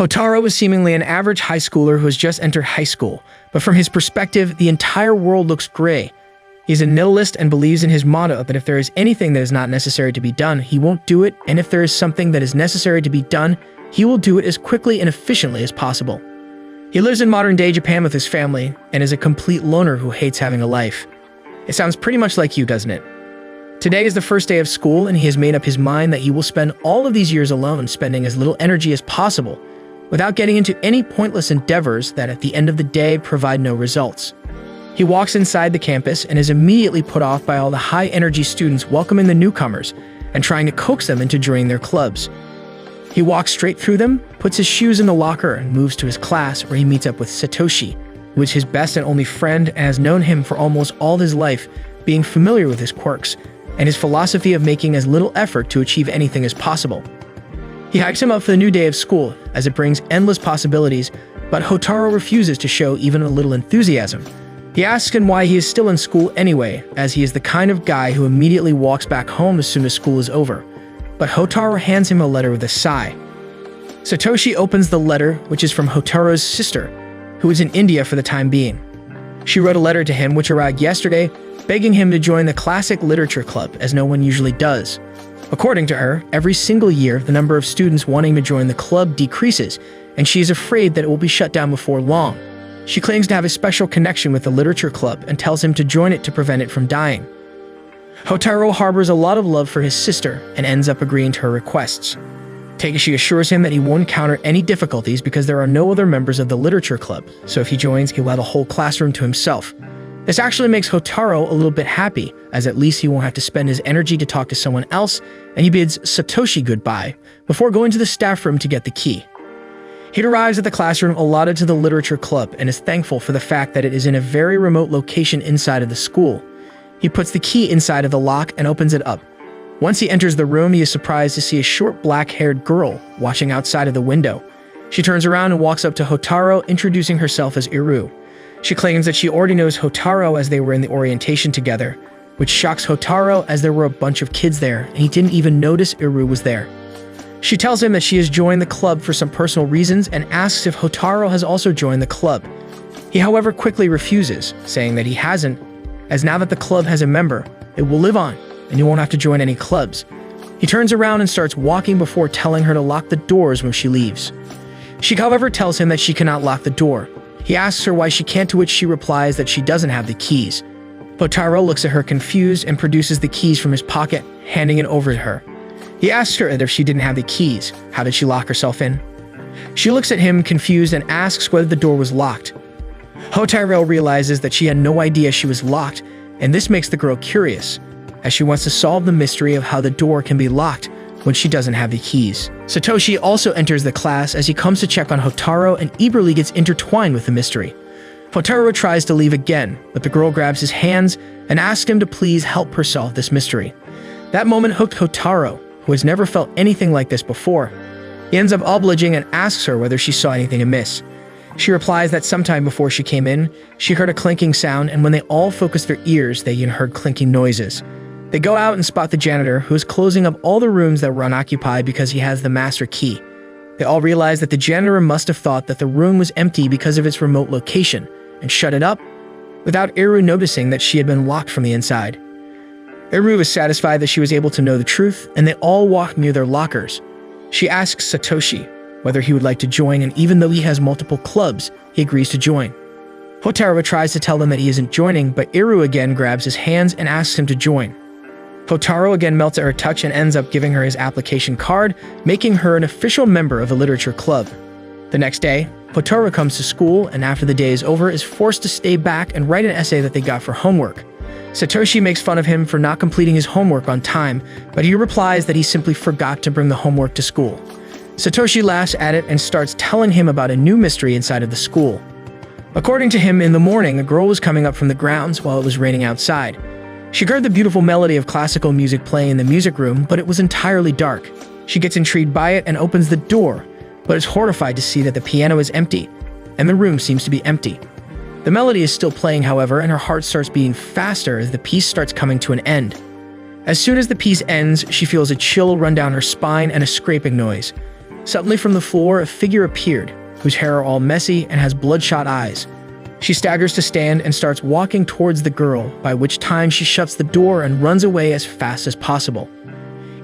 Hotaro is seemingly an average high schooler who has just entered high school, but from his perspective, the entire world looks gray. He's a nihilist and believes in his motto that if there is anything that is not necessary to be done, he won't do it, and if there is something that is necessary to be done, he will do it as quickly and efficiently as possible. He lives in modern-day Japan with his family, and is a complete loner who hates having a life. It sounds pretty much like you, doesn't it? Today is the first day of school, and he has made up his mind that he will spend all of these years alone, spending as little energy as possible, without getting into any pointless endeavors that at the end of the day provide no results. He walks inside the campus and is immediately put off by all the high-energy students welcoming the newcomers and trying to coax them into joining their clubs. He walks straight through them, puts his shoes in the locker, and moves to his class where he meets up with Satoshi, who is his best and only friend and has known him for almost all his life, being familiar with his quirks and his philosophy of making as little effort to achieve anything as possible. He hypes him up for the new day of school, as it brings endless possibilities, but Hotaro refuses to show even a little enthusiasm. He asks him why he is still in school anyway, as he is the kind of guy who immediately walks back home as soon as school is over. But Hotaro hands him a letter with a sigh. Satoshi opens the letter, which is from Hotaro's sister, who is in India for the time being. She wrote a letter to him which arrived yesterday, begging him to join the Classic Literature Club, as no one usually does. According to her, every single year, the number of students wanting to join the club decreases, and she is afraid that it will be shut down before long. She claims to have a special connection with the literature club and tells him to join it to prevent it from dying. Hotaro harbors a lot of love for his sister and ends up agreeing to her requests. Takeshi assures him that he won't encounter any difficulties because there are no other members of the literature club, so if he joins, he'll have a whole classroom to himself. This actually makes Hotaro a little bit happy, as at least he won't have to spend his energy to talk to someone else, and he bids Satoshi goodbye before going to the staff room to get the key. He arrives at the classroom allotted to the literature club and is thankful for the fact that it is in a very remote location inside of the school. He puts the key inside of the lock and opens it up. Once he enters the room, he is surprised to see a short black-haired girl watching outside of the window. She turns around and walks up to Hotaro, introducing herself as Iru. She claims that she already knows Hotaro as they were in the orientation together, which shocks Hotaro as there were a bunch of kids there and he didn't even notice Iru was there. She tells him that she has joined the club for some personal reasons and asks if Hotaro has also joined the club. He, however, quickly refuses, saying that he hasn't, as now that the club has a member, it will live on and he won't have to join any clubs. He turns around and starts walking before telling her to lock the doors when she leaves. She, however, tells him that she cannot lock the door. He asks her why she can't, to which she replies that she doesn't have the keys. Hotaro looks at her confused and produces the keys from his pocket, handing it over to her. He asks her that if she didn't have the keys, how did she lock herself in? She looks at him confused and asks whether the door was locked. Hotaro realizes that she had no idea she was locked, and this makes the girl curious, as she wants to solve the mystery of how the door can be locked when she doesn't have the keys. Satoshi also enters the class as he comes to check on Hotaro and eagerly gets intertwined with the mystery. Hotaro tries to leave again, but the girl grabs his hands and asks him to please help her solve this mystery. That moment hooked Hotaro, who has never felt anything like this before. He ends up obliging and asks her whether she saw anything amiss. She replies that sometime before she came in, she heard a clinking sound, and when they all focused their ears, they even heard clinking noises. They go out and spot the janitor, who is closing up all the rooms that were unoccupied because he has the master key. They all realize that the janitor must have thought that the room was empty because of its remote location, and shut it up, without Iru noticing that she had been locked from the inside. Iru is satisfied that she was able to know the truth, and they all walk near their lockers. She asks Satoshi whether he would like to join, and even though he has multiple clubs, he agrees to join. Hotaro tries to tell them that he isn't joining, but Iru again grabs his hands and asks him to join. Hotaro again melts at her touch and ends up giving her his application card, making her an official member of the literature club. The next day, Hotaro comes to school and after the day is over is forced to stay back and write an essay that they got for homework. Satoshi makes fun of him for not completing his homework on time, but he replies that he simply forgot to bring the homework to school. Satoshi laughs at it and starts telling him about a new mystery inside of the school. According to him, in the morning, a girl was coming up from the grounds while it was raining outside. She heard the beautiful melody of classical music playing in the music room, but it was entirely dark. She gets intrigued by it and opens the door, but is horrified to see that the piano is empty, and the room seems to be empty. The melody is still playing, however, and her heart starts beating faster as the piece starts coming to an end. As soon as the piece ends, she feels a chill run down her spine and a scraping noise. Suddenly from the floor, a figure appeared, whose hair are all messy and has bloodshot eyes. She staggers to stand and starts walking towards the girl, by which time she shuts the door and runs away as fast as possible.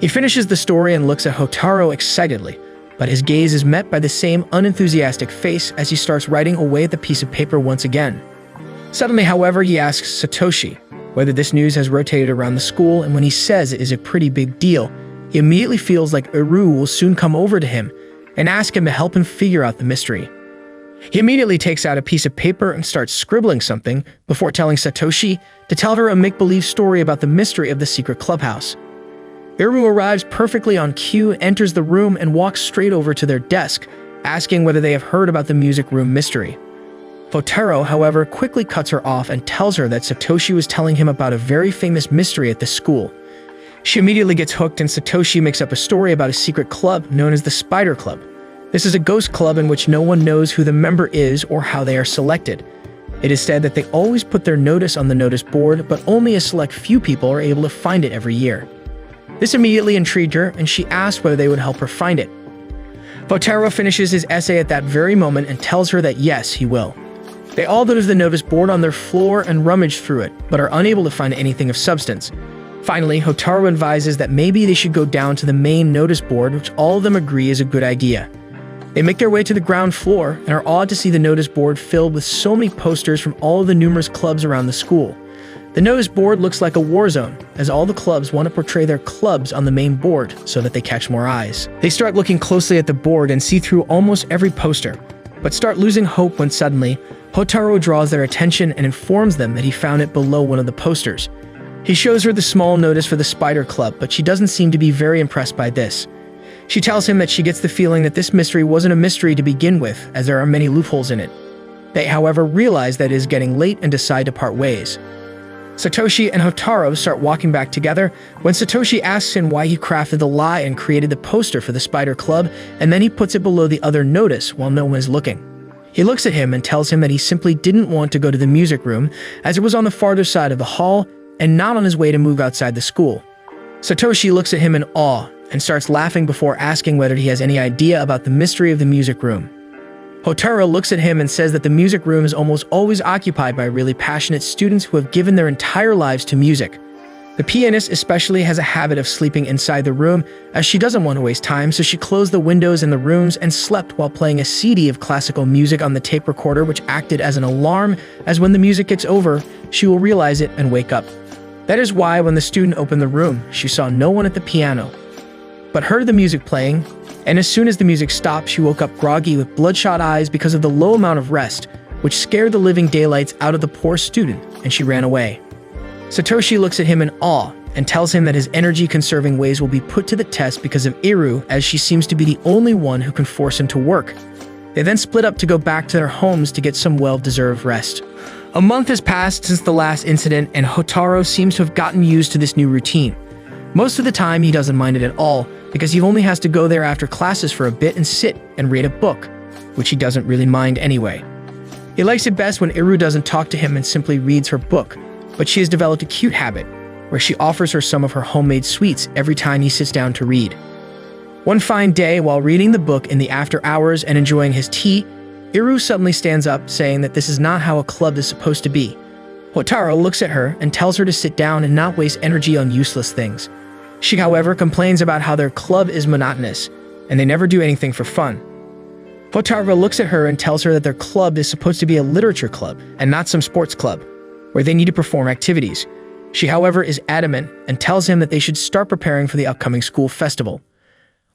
He finishes the story and looks at Hotaru excitedly, but his gaze is met by the same unenthusiastic face as he starts writing away at the piece of paper once again. Suddenly, however, he asks Satoshi whether this news has rotated around the school, and when he says it is a pretty big deal, he immediately feels like Iru will soon come over to him and ask him to help him figure out the mystery. He immediately takes out a piece of paper and starts scribbling something before telling Satoshi to tell her a make-believe story about the mystery of the secret clubhouse. Iru arrives perfectly on cue, enters the room, and walks straight over to their desk, asking whether they have heard about the music room mystery. Hotaru, however, quickly cuts her off and tells her that Satoshi was telling him about a very famous mystery at the school. She immediately gets hooked, and Satoshi makes up a story about a secret club known as the Spider Club. This is a ghost club in which no one knows who the member is or how they are selected. It is said that they always put their notice on the notice board, but only a select few people are able to find it every year. This immediately intrigued her, and she asked whether they would help her find it. Hotaru finishes his essay at that very moment and tells her that yes, he will. They all go to the notice board on their floor and rummage through it, but are unable to find anything of substance. Finally, Hotaru advises that maybe they should go down to the main notice board, which all of them agree is a good idea. They make their way to the ground floor and are awed to see the notice board filled with so many posters from all of the numerous clubs around the school. The notice board looks like a war zone, as all the clubs want to portray their clubs on the main board so that they catch more eyes. They start looking closely at the board and see through almost every poster, but start losing hope when suddenly, Hotaru draws their attention and informs them that he found it below one of the posters. He shows her the small notice for the Spider Club, but she doesn't seem to be very impressed by this. She tells him that she gets the feeling that this mystery wasn't a mystery to begin with, as there are many loopholes in it. They, however, realize that it is getting late and decide to part ways. Satoshi and Hotaru start walking back together when Satoshi asks him why he crafted the lie and created the poster for the Spider Club, and then he puts it below the other notice while no one is looking. He looks at him and tells him that he simply didn't want to go to the music room as it was on the farther side of the hall and not on his way to move outside the school. Satoshi looks at him in awe and starts laughing before asking whether he has any idea about the mystery of the music room. Hotaru looks at him and says that the music room is almost always occupied by really passionate students who have given their entire lives to music. The pianist especially has a habit of sleeping inside the room, as she doesn't want to waste time, so she closed the windows in the rooms and slept while playing a CD of classical music on the tape recorder, which acted as an alarm, as when the music gets over, she will realize it and wake up. That is why when the student opened the room, she saw no one at the piano, but heard the music playing, and as soon as the music stopped, she woke up groggy with bloodshot eyes because of the low amount of rest, which scared the living daylights out of the poor student, and she ran away. Satoshi looks at him in awe and tells him that his energy-conserving ways will be put to the test because of Iru, as she seems to be the only one who can force him to work. They then split up to go back to their homes to get some well-deserved rest. A month has passed since the last incident, and Hotaru seems to have gotten used to this new routine. Most of the time, he doesn't mind it at all, because he only has to go there after classes for a bit and sit and read a book, which he doesn't really mind anyway. He likes it best when Iru doesn't talk to him and simply reads her book, but she has developed a cute habit, where she offers her some of her homemade sweets every time he sits down to read. One fine day, while reading the book in the after hours and enjoying his tea, Iru suddenly stands up, saying that this is not how a club is supposed to be. Hotaru looks at her and tells her to sit down and not waste energy on useless things. She, however, complains about how their club is monotonous, and they never do anything for fun. Hotaru looks at her and tells her that their club is supposed to be a literature club and not some sports club, where they need to perform activities. She, however, is adamant and tells him that they should start preparing for the upcoming school festival.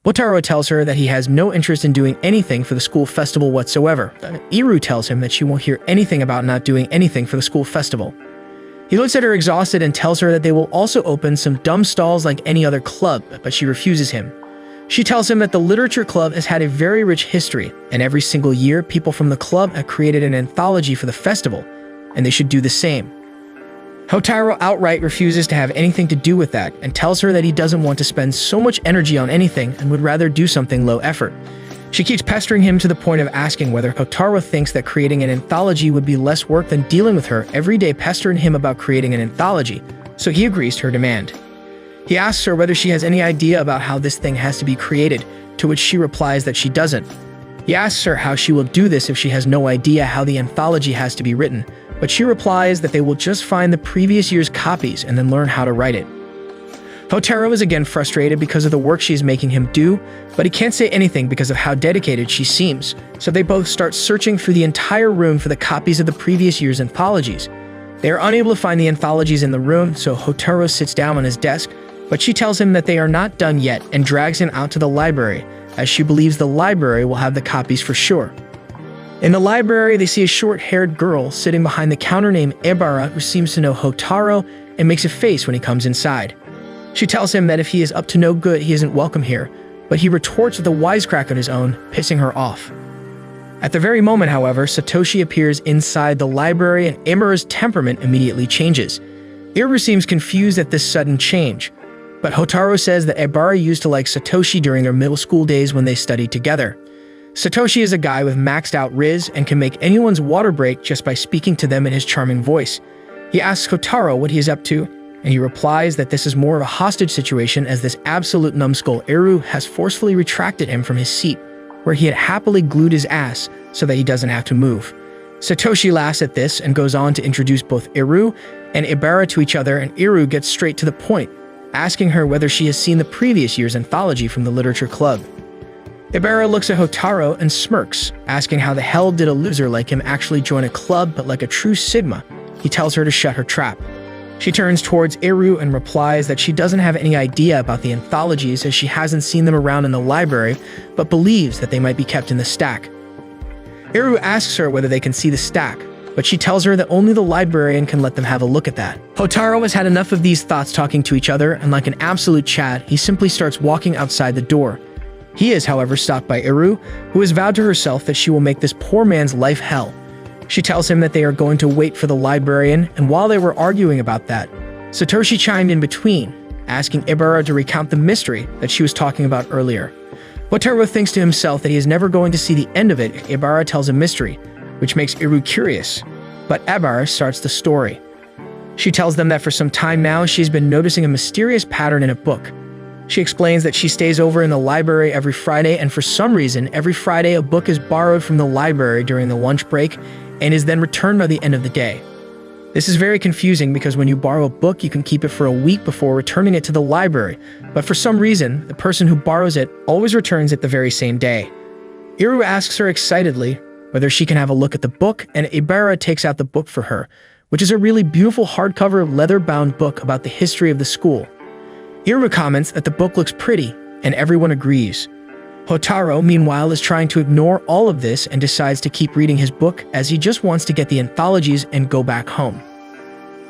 Hotaru tells her that he has no interest in doing anything for the school festival whatsoever. Iru tells him that she won't hear anything about not doing anything for the school festival. He looks at her exhausted and tells her that they will also open some dumb stalls like any other club, but she refuses him. She tells him that the literature club has had a very rich history, and every single year people from the club have created an anthology for the festival, and they should do the same. Hotaru outright refuses to have anything to do with that and tells her that he doesn't want to spend so much energy on anything and would rather do something low effort. She keeps pestering him to the point of asking whether Hotaru thinks that creating an anthology would be less work than dealing with her every day pestering him about creating an anthology, so he agrees to her demand. He asks her whether she has any idea about how this thing has to be created, to which she replies that she doesn't. He asks her how she will do this if she has no idea how the anthology has to be written, but she replies that they will just find the previous year's copies and then learn how to write it. Hotaru is again frustrated because of the work she's making him do, but he can't say anything because of how dedicated she seems, so they both start searching through the entire room for the copies of the previous year's anthologies. They are unable to find the anthologies in the room, so Hotaru sits down on his desk, but she tells him that they are not done yet and drags him out to the library, as she believes the library will have the copies for sure. In the library, they see a short-haired girl sitting behind the counter named Ebara, who seems to know Hotaru and makes a face when he comes inside. She tells him that if he is up to no good, he isn't welcome here, but he retorts with a wisecrack of his own, pissing her off. At the very moment, however, Satoshi appears inside the library and Ebara's temperament immediately changes. Iru seems confused at this sudden change, but Hotaru says that Ebara used to like Satoshi during their middle school days when they studied together. Satoshi is a guy with maxed out riz and can make anyone's water break just by speaking to them in his charming voice. He asks Hotaru what he is up to, and he replies that this is more of a hostage situation as this absolute numbskull Iru has forcefully retracted him from his seat, where he had happily glued his ass so that he doesn't have to move. Satoshi laughs at this and goes on to introduce both Iru and Ebara to each other, and Iru gets straight to the point, asking her whether she has seen the previous year's anthology from the literature club. Ebara looks at Hotaru and smirks, asking how the hell did a loser like him actually join a club, but like a true Sigma, he tells her to shut her trap. She turns towards Iru and replies that she doesn't have any idea about the anthologies as she hasn't seen them around in the library, but believes that they might be kept in the stack. Iru asks her whether they can see the stack, but she tells her that only the librarian can let them have a look at that. Hotaru has had enough of these thoughts talking to each other, and like an absolute Chad, he simply starts walking outside the door. He is, however, stopped by Iru, who has vowed to herself that she will make this poor man's life hell. She tells him that they are going to wait for the librarian, and while they were arguing about that, Satoshi chimed in between, asking Ebara to recount the mystery that she was talking about earlier. Hotaru thinks to himself that he is never going to see the end of it if Ebara tells a mystery, which makes Iru curious, but Ebara starts the story. She tells them that for some time now she's been noticing a mysterious pattern in a book. She explains that she stays over in the library every Friday, and for some reason, every Friday a book is borrowed from the library during the lunch break and is then returned by the end of the day. This is very confusing because when you borrow a book, you can keep it for a week before returning it to the library, but for some reason, the person who borrows it always returns it the very same day. Iru asks her excitedly whether she can have a look at the book, and Ebara takes out the book for her, which is a really beautiful hardcover leather-bound book about the history of the school. Iru comments that the book looks pretty, and everyone agrees. Hotaru, meanwhile, is trying to ignore all of this and decides to keep reading his book as he just wants to get the anthologies and go back home.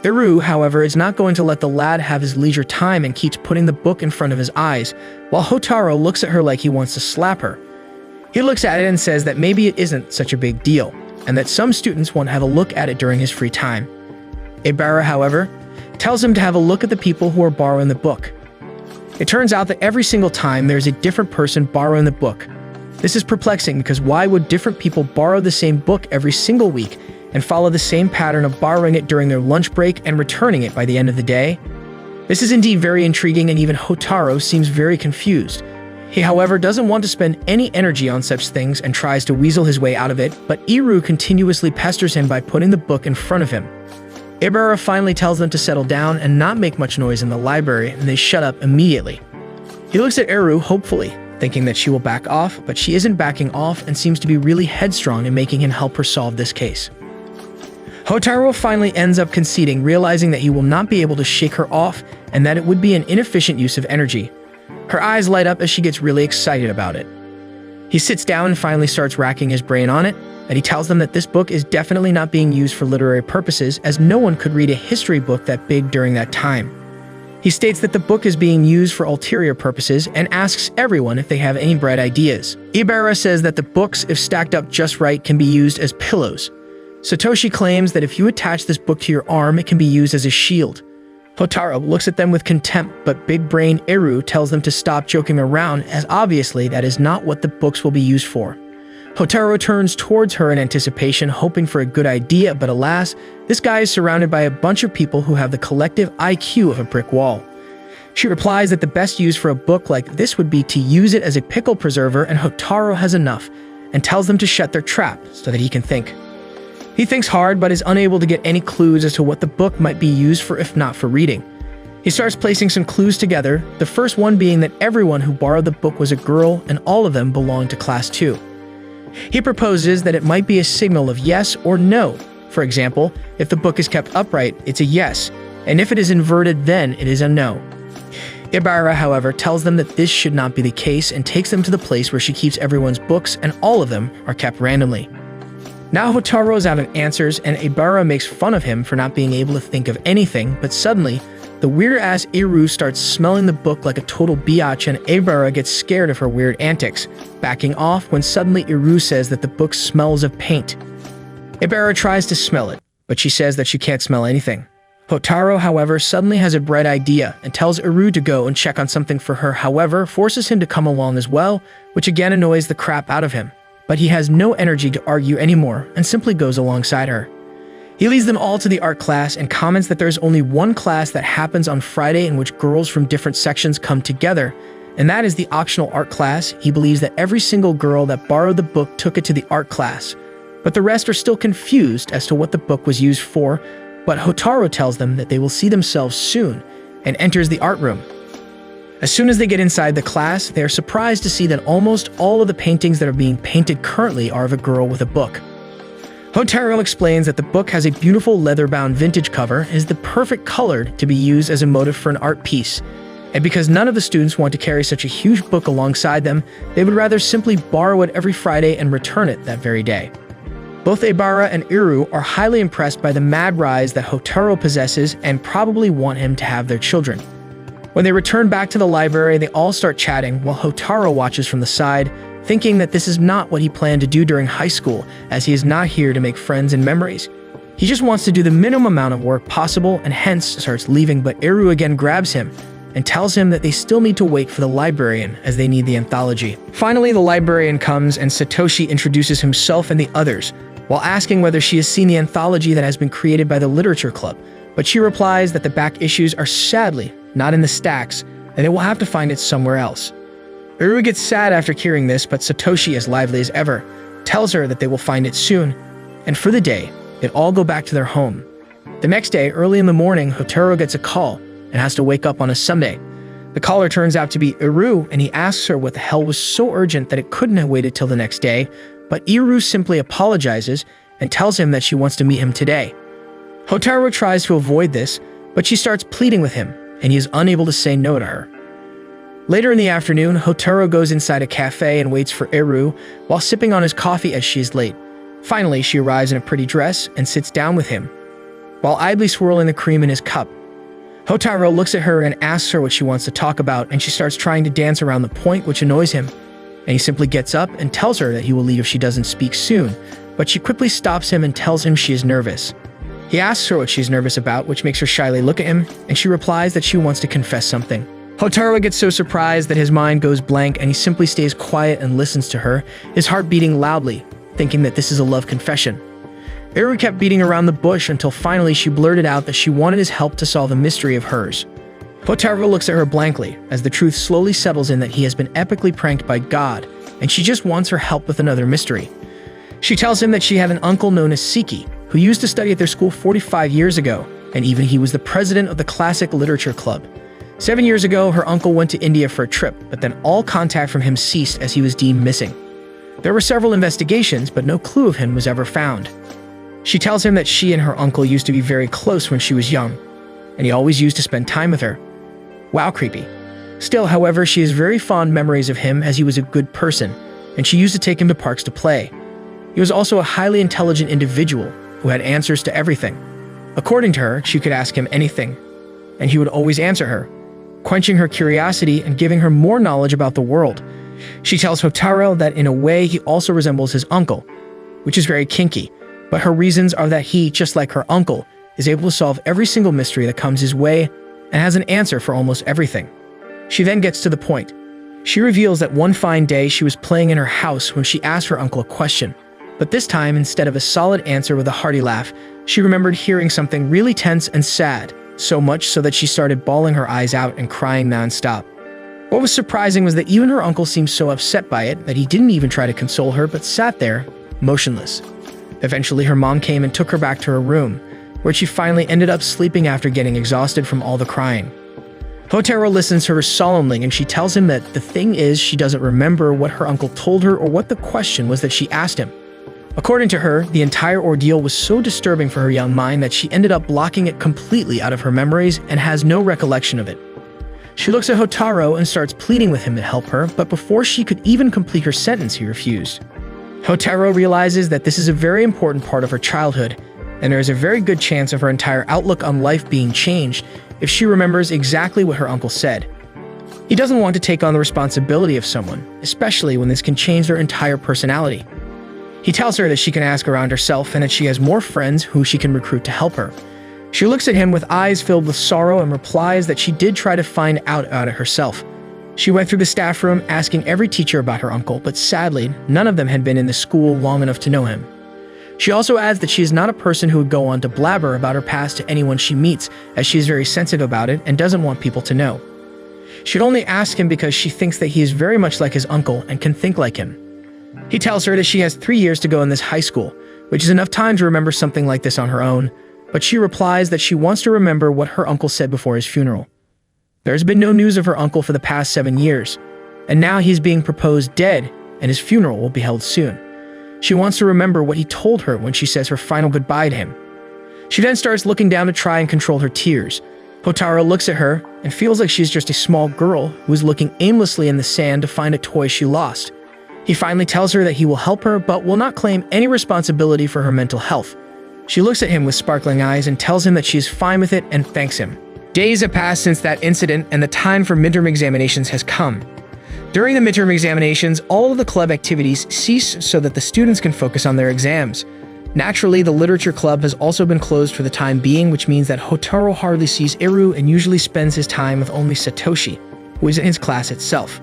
Iru, however, is not going to let the lad have his leisure time and keeps putting the book in front of his eyes, while Hotaru looks at her like he wants to slap her. He looks at it and says that maybe it isn't such a big deal, and that some students want to have a look at it during his free time. Ebara, however, tells him to have a look at the people who are borrowing the book. It turns out that every single time there's a different person borrowing the book. This is perplexing because why would different people borrow the same book every single week and follow the same pattern of borrowing it during their lunch break and returning it by the end of the day? This is indeed very intriguing, and even Hotaru seems very confused. He, however, doesn't want to spend any energy on such things and tries to weasel his way out of it, but Iru continuously pesters him by putting the book in front of him. Ebara finally tells them to settle down and not make much noise in the library, and they shut up immediately. He looks at Iru hopefully, thinking that she will back off, but she isn't backing off and seems to be really headstrong in making him help her solve this case. Hotaru finally ends up conceding, realizing that he will not be able to shake her off and that it would be an inefficient use of energy. Her eyes light up as she gets really excited about it. He sits down and finally starts racking his brain on it, and he tells them that this book is definitely not being used for literary purposes, as no one could read a history book that big during that time. He states that the book is being used for ulterior purposes and asks everyone if they have any bright ideas. Ebara says that the books, if stacked up just right, can be used as pillows. Satoshi claims that if you attach this book to your arm, it can be used as a shield. Hotaru looks at them with contempt, but big brain Iru tells them to stop joking around, as obviously that is not what the books will be used for. Hotaru turns towards her in anticipation, hoping for a good idea, but alas, this guy is surrounded by a bunch of people who have the collective IQ of a brick wall. She replies that the best use for a book like this would be to use it as a pickle preserver, and Hotaru has enough and tells them to shut their trap so that he can think. He thinks hard but is unable to get any clues as to what the book might be used for if not for reading. He starts placing some clues together, the first one being that everyone who borrowed the book was a girl and all of them belonged to Class 2. He proposes that it might be a signal of yes or no. For example, if the book is kept upright, it's a yes, and if it is inverted, then it is a no. Ibara, however, tells them that this should not be the case and takes them to the place where she keeps everyone's books, and all of them are kept randomly. Now Hotaru is out of answers, and Ibara makes fun of him for not being able to think of anything, but suddenly, the weird-ass Iru starts smelling the book like a total biatch, and Ibara gets scared of her weird antics, backing off when suddenly Iru says that the book smells of paint. Ibara tries to smell it, but she says that she can't smell anything. Hotaru, however, suddenly has a bright idea and tells Iru to go and check on something for her, however, forces him to come along as well, which again annoys the crap out of him. But he has no energy to argue anymore and simply goes alongside her. He leads them all to the art class and comments that there's only one class that happens on Friday in which girls from different sections come together, and that is the optional art class. He believes that every single girl that borrowed the book took it to the art class, but the rest are still confused as to what the book was used for, but Hotaru tells them that they will see themselves soon and enters the art room. As soon as they get inside the class, they are surprised to see that almost all of the paintings that are being painted currently are of a girl with a book. Hotaru explains that the book has a beautiful leather-bound vintage cover and is the perfect color to be used as a motif for an art piece, and because none of the students want to carry such a huge book alongside them, they would rather simply borrow it every Friday and return it that very day. Both Ibara and Iru are highly impressed by the mad rise that Hotaru possesses and probably want him to have their children. When they return back to the library, they all start chatting while Hotaru watches from the side, thinking that this is not what he planned to do during high school, as he is not here to make friends and memories. He just wants to do the minimum amount of work possible and hence starts leaving, but Iru again grabs him and tells him that they still need to wait for the librarian as they need the anthology. Finally, the librarian comes and Satoshi introduces himself and the others, while asking whether she has seen the anthology that has been created by the literature club, but she replies that the back issues are sadly not in the stacks and they will have to find it somewhere else. Iru gets sad after hearing this, but Satoshi, as lively as ever, tells her that they will find it soon, and for the day, they all go back to their home. The next day, early in the morning, Hotaru gets a call and has to wake up on a Sunday. The caller turns out to be Iru, and he asks her what the hell was so urgent that it couldn't have waited till the next day, but Iru simply apologizes and tells him that she wants to meet him today. Hotaru tries to avoid this, but she starts pleading with him, and he is unable to say no to her. Later in the afternoon, Hotaru goes inside a cafe and waits for Iru while sipping on his coffee as she is late. Finally, she arrives in a pretty dress and sits down with him, while idly swirling the cream in his cup. Hotaru looks at her and asks her what she wants to talk about, and she starts trying to dance around the point, which annoys him. And he simply gets up and tells her that he will leave if she doesn't speak soon, but she quickly stops him and tells him she is nervous. He asks her what she's nervous about, which makes her shyly look at him, and she replies that she wants to confess something. Hotaru gets so surprised that his mind goes blank and he simply stays quiet and listens to her, his heart beating loudly, thinking that this is a love confession. Iru kept beating around the bush until finally she blurted out that she wanted his help to solve a mystery of hers. Hotaru looks at her blankly as the truth slowly settles in that he has been epically pranked by God, and she just wants her help with another mystery. She tells him that she had an uncle known as Siki, who used to study at their school 45 years ago, and even he was the president of the Classic Literature Club. 7 years ago, her uncle went to India for a trip, but then all contact from him ceased as he was deemed missing. There were several investigations, but no clue of him was ever found. She tells him that she and her uncle used to be very close when she was young, and he always used to spend time with her. Wow, creepy. Still, however, she has very fond memories of him as he was a good person, and she used to take him to parks to play. He was also a highly intelligent individual who had answers to everything. According to her, she could ask him anything, and he would always answer her, quenching her curiosity and giving her more knowledge about the world. She tells Hotaru that in a way he also resembles his uncle, which is very kinky, but her reasons are that he, just like her uncle, is able to solve every single mystery that comes his way and has an answer for almost everything. She then gets to the point. She reveals that one fine day she was playing in her house when she asked her uncle a question, but this time, instead of a solid answer with a hearty laugh, she remembered hearing something really tense and sad so much so that she started bawling her eyes out and crying nonstop. What was surprising was that even her uncle seemed so upset by it that he didn't even try to console her but sat there, motionless. Eventually, her mom came and took her back to her room, where she finally ended up sleeping after getting exhausted from all the crying. Hotaru listens to her solemnly and she tells him that the thing is she doesn't remember what her uncle told her or what the question was that she asked him. According to her, the entire ordeal was so disturbing for her young mind that she ended up blocking it completely out of her memories and has no recollection of it. She looks at Hotaru and starts pleading with him to help her, but before she could even complete her sentence, he refused. Hotaru realizes that this is a very important part of her childhood, and there is a very good chance of her entire outlook on life being changed if she remembers exactly what her uncle said. He doesn't want to take on the responsibility of someone, especially when this can change their entire personality. He tells her that she can ask around herself and that she has more friends who she can recruit to help her. She looks at him with eyes filled with sorrow and replies that she did try to find out about it herself. She went through the staff room asking every teacher about her uncle, but sadly, none of them had been in the school long enough to know him. She also adds that she is not a person who would go on to blabber about her past to anyone she meets, as she is very sensitive about it and doesn't want people to know. She'd only ask him because she thinks that he is very much like his uncle and can think like him. He tells her that she has 3 years to go in this high school, which is enough time to remember something like this on her own, but she replies that she wants to remember what her uncle said before his funeral. There has been no news of her uncle for the past 7 years, and now he's being proposed dead, and his funeral will be held soon. She wants to remember what he told her when she says her final goodbye to him. She then starts looking down to try and control her tears. Hotaru looks at her and feels like she's just a small girl who is looking aimlessly in the sand to find a toy she lost. He finally tells her that he will help her but will not claim any responsibility for her mental health. She looks at him with sparkling eyes and tells him that she is fine with it and thanks him. Days have passed since that incident and the time for midterm examinations has come. During the midterm examinations, all of the club activities cease so that the students can focus on their exams. Naturally, the literature club has also been closed for the time being, which means that Hotaru hardly sees Iru and usually spends his time with only Satoshi, who is in his class itself.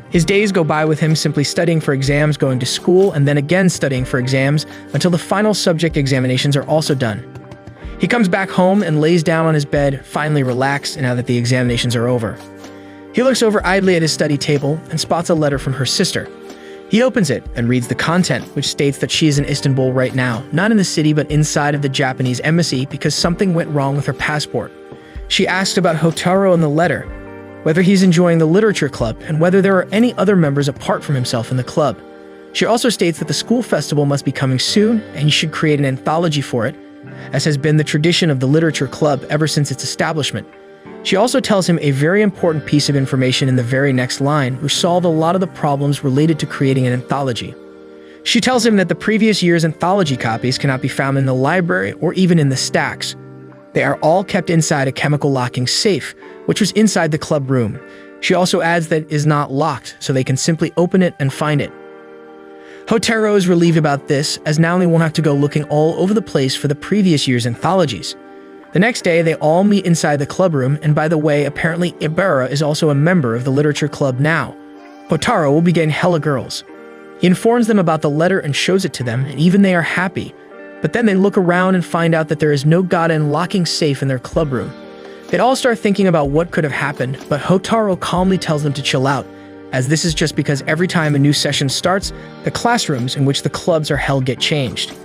His days go by with him simply studying for exams, going to school, and then again studying for exams until the final subject examinations are also done. He comes back home and lays down on his bed, finally relaxed now that the examinations are over. He looks over idly at his study table and spots a letter from her sister. He opens it and reads the content, which states that she is in Istanbul right now, not in the city but inside of the Japanese embassy because something went wrong with her passport. She asks about Hotaru in the letter, whether he's enjoying the literature club, and whether there are any other members apart from himself in the club. She also states that the school festival must be coming soon and he should create an anthology for it, as has been the tradition of the literature club ever since its establishment. She also tells him a very important piece of information in the very next line, which solved a lot of the problems related to creating an anthology. She tells him that the previous year's anthology copies cannot be found in the library or even in the stacks. They are all kept inside a chemical locking safe, which was inside the club room. She also adds that it is not locked, so they can simply open it and find it. Hotaru is relieved about this, as now they won't have to go looking all over the place for the previous year's anthologies. The next day, they all meet inside the club room, and by the way, apparently Ibara is also a member of the literature club now. Hotaru will be getting hella girls. He informs them about the letter and shows it to them, and even they are happy. But then they look around and find out that there is no goddamn locking safe in their club room. They all start thinking about what could have happened, but Hotaru calmly tells them to chill out, as this is just because every time a new session starts, the classrooms in which the clubs are held get changed.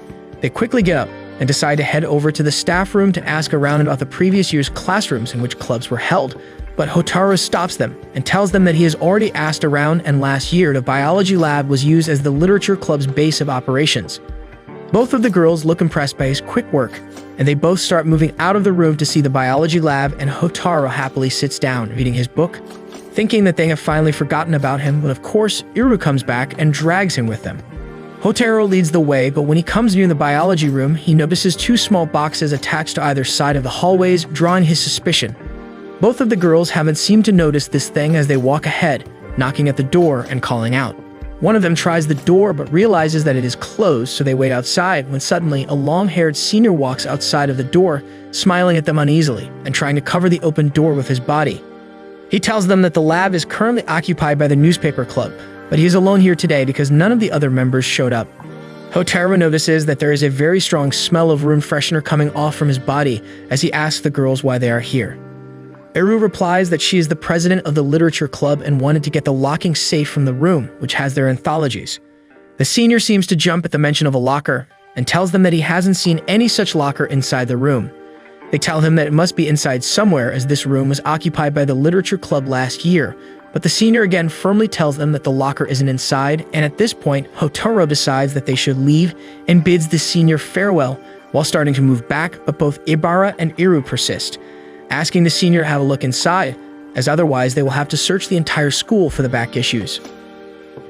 They quickly get up and decide to head over to the staff room to ask around about the previous year's classrooms in which clubs were held, but Hotaru stops them and tells them that he has already asked around, and last year the biology lab was used as the literature club's base of operations. Both of the girls look impressed by his quick work, and they both start moving out of the room to see the biology lab, and Hotaru happily sits down reading his book, thinking that they have finally forgotten about him, but of course Iru comes back and drags him with them. Hotaru leads the way, but when he comes near the biology room, he notices 2 small boxes attached to either side of the hallways, drawing his suspicion. Both of the girls haven't seemed to notice this thing as they walk ahead, knocking at the door and calling out. One of them tries the door but realizes that it is closed, so they wait outside when suddenly a long-haired senior walks outside of the door, smiling at them uneasily and trying to cover the open door with his body. He tells them that the lab is currently occupied by the newspaper club, but he is alone here today because none of the other members showed up. Hotaru notices that there is a very strong smell of room freshener coming off from his body as he asks the girls why they are here. Eru replies that she is the president of the literature club and wanted to get the locking safe from the room, which has their anthologies. The senior seems to jump at the mention of a locker and tells them that he hasn't seen any such locker inside the room. They tell him that it must be inside somewhere as this room was occupied by the literature club last year, but the senior again firmly tells them that the locker isn't inside, and at this point, Hotaru decides that they should leave and bids the senior farewell while starting to move back, but both Ibara and Eru persist, asking the senior to have a look inside, as otherwise they will have to search the entire school for the back issues.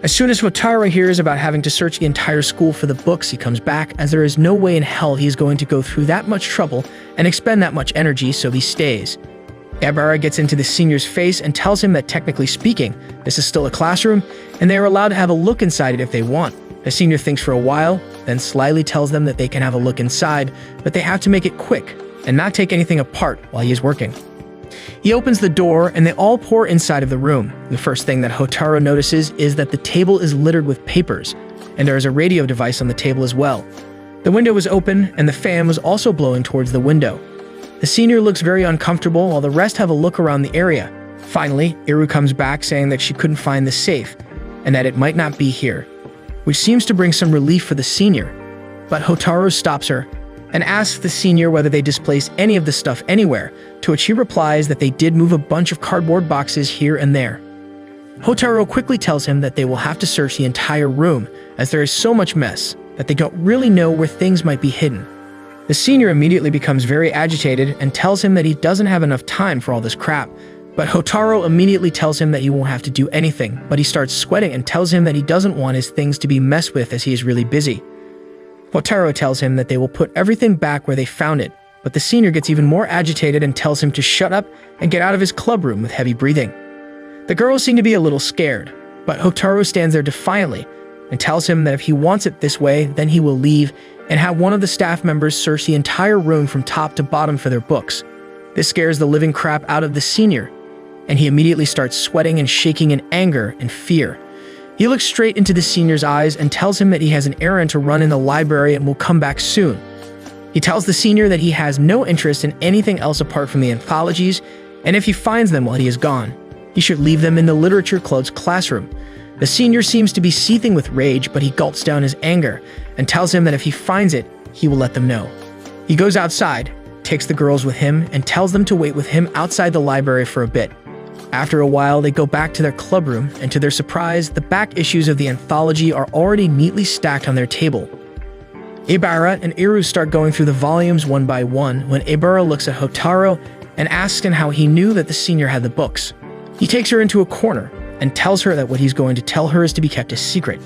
As soon as Hotaru hears about having to search the entire school for the books, he comes back, as there is no way in hell he is going to go through that much trouble and expend that much energy, so he stays. Ibara gets into the senior's face and tells him that technically speaking, this is still a classroom, and they are allowed to have a look inside it if they want. The senior thinks for a while, then slyly tells them that they can have a look inside, but they have to make it quick and not take anything apart while he is working. He opens the door and they all pour inside of the room. The first thing that Hotaru notices is that the table is littered with papers, and there is a radio device on the table as well. The window was open and the fan was also blowing towards the window. The senior looks very uncomfortable while the rest have a look around the area. Finally, Eru comes back saying that she couldn't find the safe and that it might not be here, which seems to bring some relief for the senior. But Hotaru stops her and asks the senior whether they displaced any of the stuff anywhere, to which he replies that they did move a bunch of cardboard boxes here and there. Hotaru quickly tells him that they will have to search the entire room as there is so much mess that they don't really know where things might be hidden. The senior immediately becomes very agitated and tells him that he doesn't have enough time for all this crap, but Hotaru immediately tells him that he won't have to do anything, but he starts sweating and tells him that he doesn't want his things to be messed with as he is really busy. Hotaru tells him that they will put everything back where they found it, but the senior gets even more agitated and tells him to shut up and get out of his club room with heavy breathing. The girls seem to be a little scared, but Hotaru stands there defiantly and tells him that if he wants it this way, then he will leave and have one of the staff members search the entire room from top to bottom for their books. This scares the living crap out of the senior, and he immediately starts sweating and shaking in anger and fear. He looks straight into the senior's eyes and tells him that he has an errand to run in the library and will come back soon. He tells the senior that he has no interest in anything else apart from the anthologies, and if he finds them while he is gone, he should leave them in the literature club's classroom. The senior seems to be seething with rage, but he gulps down his anger and tells him that if he finds it, he will let them know. He goes outside, takes the girls with him, and tells them to wait with him outside the library for a bit. After a while, they go back to their club room, and to their surprise, the back issues of the anthology are already neatly stacked on their table. Ibara and Eru start going through the volumes one by one when Ibara looks at Hotaru and asks him how he knew that the senior had the books. He takes her into a corner and tells her that what he's going to tell her is to be kept a secret.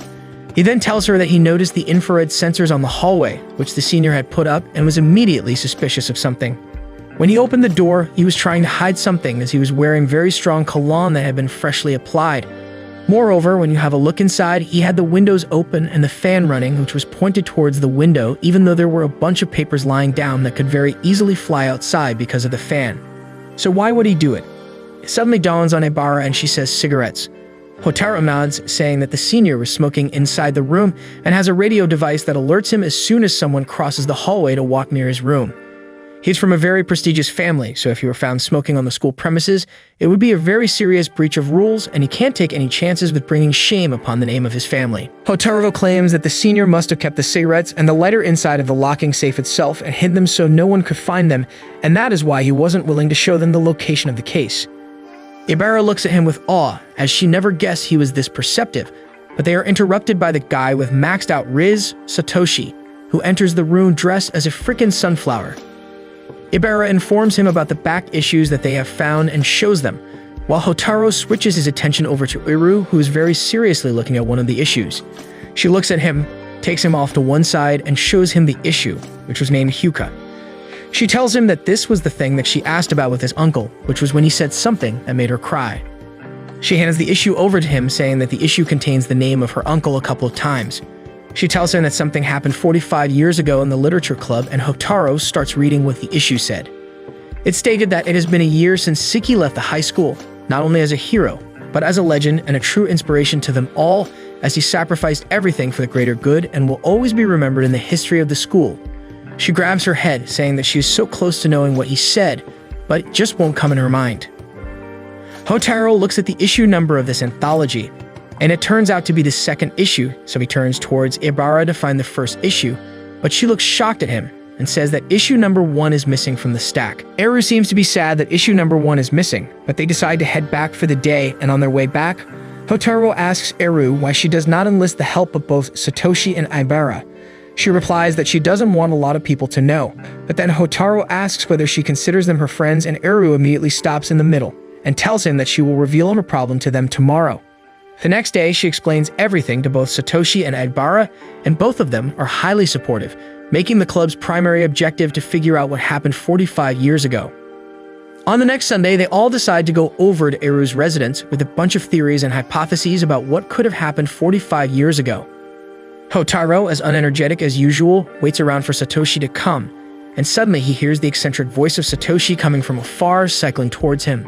He then tells her that he noticed the infrared sensors on the hallway, which the senior had put up, and was immediately suspicious of something. When he opened the door, he was trying to hide something as he was wearing very strong cologne that had been freshly applied. Moreover, when you have a look inside, he had the windows open and the fan running, which was pointed towards the window, even though there were a bunch of papers lying down that could very easily fly outside because of the fan. So why would he do it? It suddenly dawns on Ibara and she says cigarettes. Hotaru nods, saying that the senior was smoking inside the room and has a radio device that alerts him as soon as someone crosses the hallway to walk near his room. He's from a very prestigious family, so if he were found smoking on the school premises, it would be a very serious breach of rules, and he can't take any chances with bringing shame upon the name of his family. Hotaru claims that the senior must have kept the cigarettes and the lighter inside of the locking safe itself and hid them so no one could find them, and that is why he wasn't willing to show them the location of the case. Ibara looks at him with awe, as she never guessed he was this perceptive, but they are interrupted by the guy with maxed out Riz, Satoshi, who enters the room dressed as a frickin' sunflower. Ibara informs him about the back issues that they have found and shows them, while Hotaru switches his attention over to Eru, who is very seriously looking at one of the issues. She looks at him, takes him off to one side, and shows him the issue, which was named Hyuka. She tells him that this was the thing that she asked about with his uncle, which was when he said something that made her cry. She hands the issue over to him, saying that the issue contains the name of her uncle a couple of times. She tells him that something happened 45 years ago in the literature club, and Hotaru starts reading what the issue said. It stated that it has been a year since Siki left the high school, not only as a hero, but as a legend and a true inspiration to them all, as he sacrificed everything for the greater good and will always be remembered in the history of the school. She grabs her head, saying that she is so close to knowing what he said, but it just won't come in her mind. Hotaru looks at the issue number of this anthology, and it turns out to be the second issue, so he turns towards Ibara to find the first issue, but she looks shocked at him and says that issue number 1 is missing from the stack. Eru seems to be sad that issue number 1 is missing, but they decide to head back for the day, and on their way back, Hotaru asks Eru why she does not enlist the help of both Satoshi and Ibara. She replies that she doesn't want a lot of people to know, but then Hotaru asks whether she considers them her friends, and Eru immediately stops in the middle and tells him that she will reveal her problem to them tomorrow. The next day, she explains everything to both Satoshi and Ibara, and both of them are highly supportive, making the club's primary objective to figure out what happened 45 years ago. On the next Sunday, they all decide to go over to Eru's residence with a bunch of theories and hypotheses about what could have happened 45 years ago. Hotaru, as unenergetic as usual, waits around for Satoshi to come, and suddenly he hears the eccentric voice of Satoshi coming from afar, cycling towards him.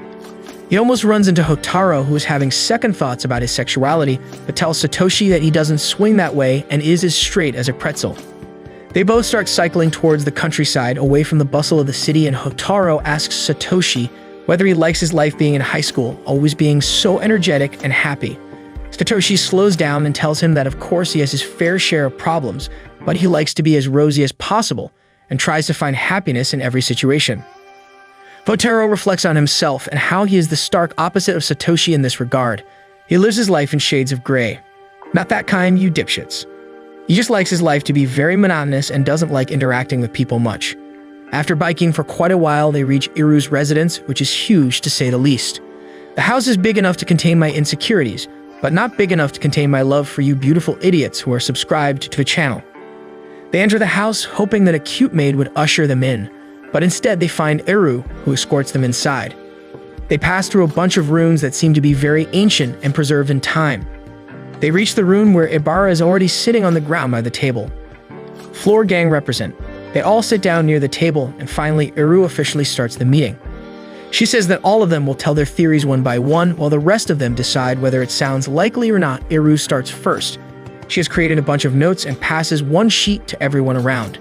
He almost runs into Hotaru, who is having second thoughts about his sexuality, but tells Satoshi that he doesn't swing that way and is as straight as a pretzel. They both start cycling towards the countryside, away from the bustle of the city, and Hotaru asks Satoshi whether he likes his life being in high school, always being so energetic and happy. Satoshi slows down and tells him that of course he has his fair share of problems, but he likes to be as rosy as possible and tries to find happiness in every situation. Hotaru reflects on himself and how he is the stark opposite of Satoshi in this regard. He lives his life in shades of gray. Not that kind, you dipshits. He just likes his life to be very monotonous and doesn't like interacting with people much. After biking for quite a while, they reach Iru's residence, which is huge to say the least. The house is big enough to contain my insecurities, but not big enough to contain my love for you beautiful idiots who are subscribed to the channel. They enter the house, hoping that a cute maid would usher them in, but instead they find Eru, who escorts them inside. They pass through a bunch of rooms that seem to be very ancient and preserved in time. They reach the room where Ibara is already sitting on the ground by the table. Floor gang represent. They all sit down near the table, and finally Eru officially starts the meeting. She says that all of them will tell their theories one by one, while the rest of them decide whether it sounds likely or not. Eru starts first. She has created a bunch of notes and passes one sheet to everyone around.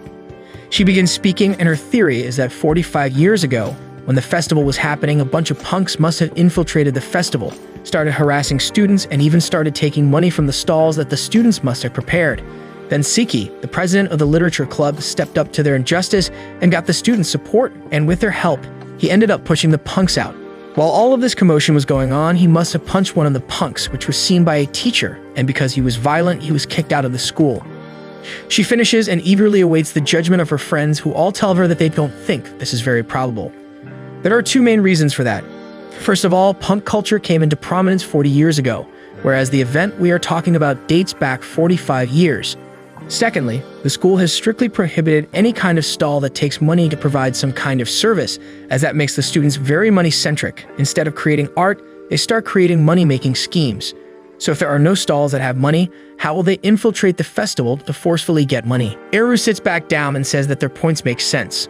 She begins speaking, and her theory is that 45 years ago, when the festival was happening, a bunch of punks must have infiltrated the festival, started harassing students, and even started taking money from the stalls that the students must have prepared. Then Siki, the president of the literature club, stepped up to their injustice and got the students' support, and with their help, he ended up pushing the punks out. While all of this commotion was going on, he must have punched one of the punks, which was seen by a teacher, and because he was violent, he was kicked out of the school. She finishes and eagerly awaits the judgment of her friends, who all tell her that they don't think this is very probable. There are two main reasons for that. First of all, punk culture came into prominence 40 years ago, whereas the event we are talking about dates back 45 years. Secondly, the school has strictly prohibited any kind of stall that takes money to provide some kind of service, as that makes the students very money-centric. Instead of creating art, they start creating money-making schemes. So if there are no stalls that have money, how will they infiltrate the festival to forcefully get money? Eru sits back down and says that their points make sense.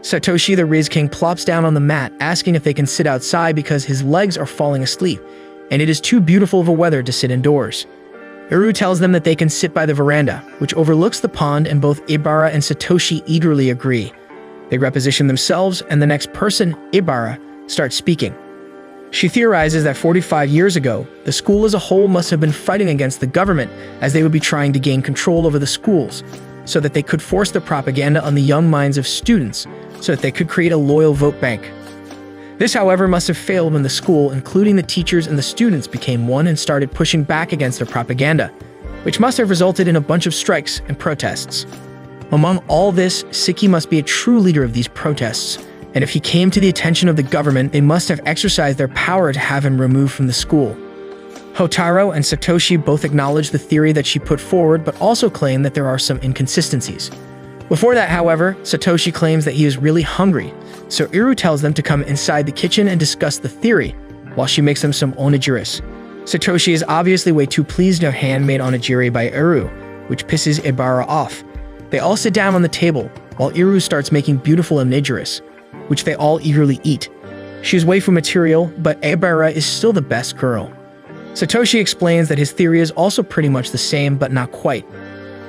Satoshi, the Riz King, plops down on the mat, asking if they can sit outside because his legs are falling asleep, and it is too beautiful of a weather to sit indoors. Eru tells them that they can sit by the veranda, which overlooks the pond, and both Ibara and Satoshi eagerly agree. They reposition themselves, and the next person, Ibara, starts speaking. She theorizes that 45 years ago, the school as a whole must have been fighting against the government, as they would be trying to gain control over the schools, so that they could force the propaganda on the young minds of students, so that they could create a loyal vote bank. This, however, must have failed when the school, including the teachers and the students, became one and started pushing back against their propaganda, which must have resulted in a bunch of strikes and protests. Among all this, Siki must be a true leader of these protests, and if he came to the attention of the government, they must have exercised their power to have him removed from the school. Hotaru and Satoshi both acknowledge the theory that she put forward, but also claim that there are some inconsistencies. Before that, however, Satoshi claims that he is really hungry, so Eru tells them to come inside the kitchen and discuss the theory, while she makes them some onigiris. Satoshi is obviously way too pleased to have handmade onigiri by Eru, which pisses Ibara off. They all sit down on the table, while Eru starts making beautiful onigiris, which they all eagerly eat. She is waifu material, but Ibara is still the best girl. Satoshi explains that his theory is also pretty much the same, but not quite.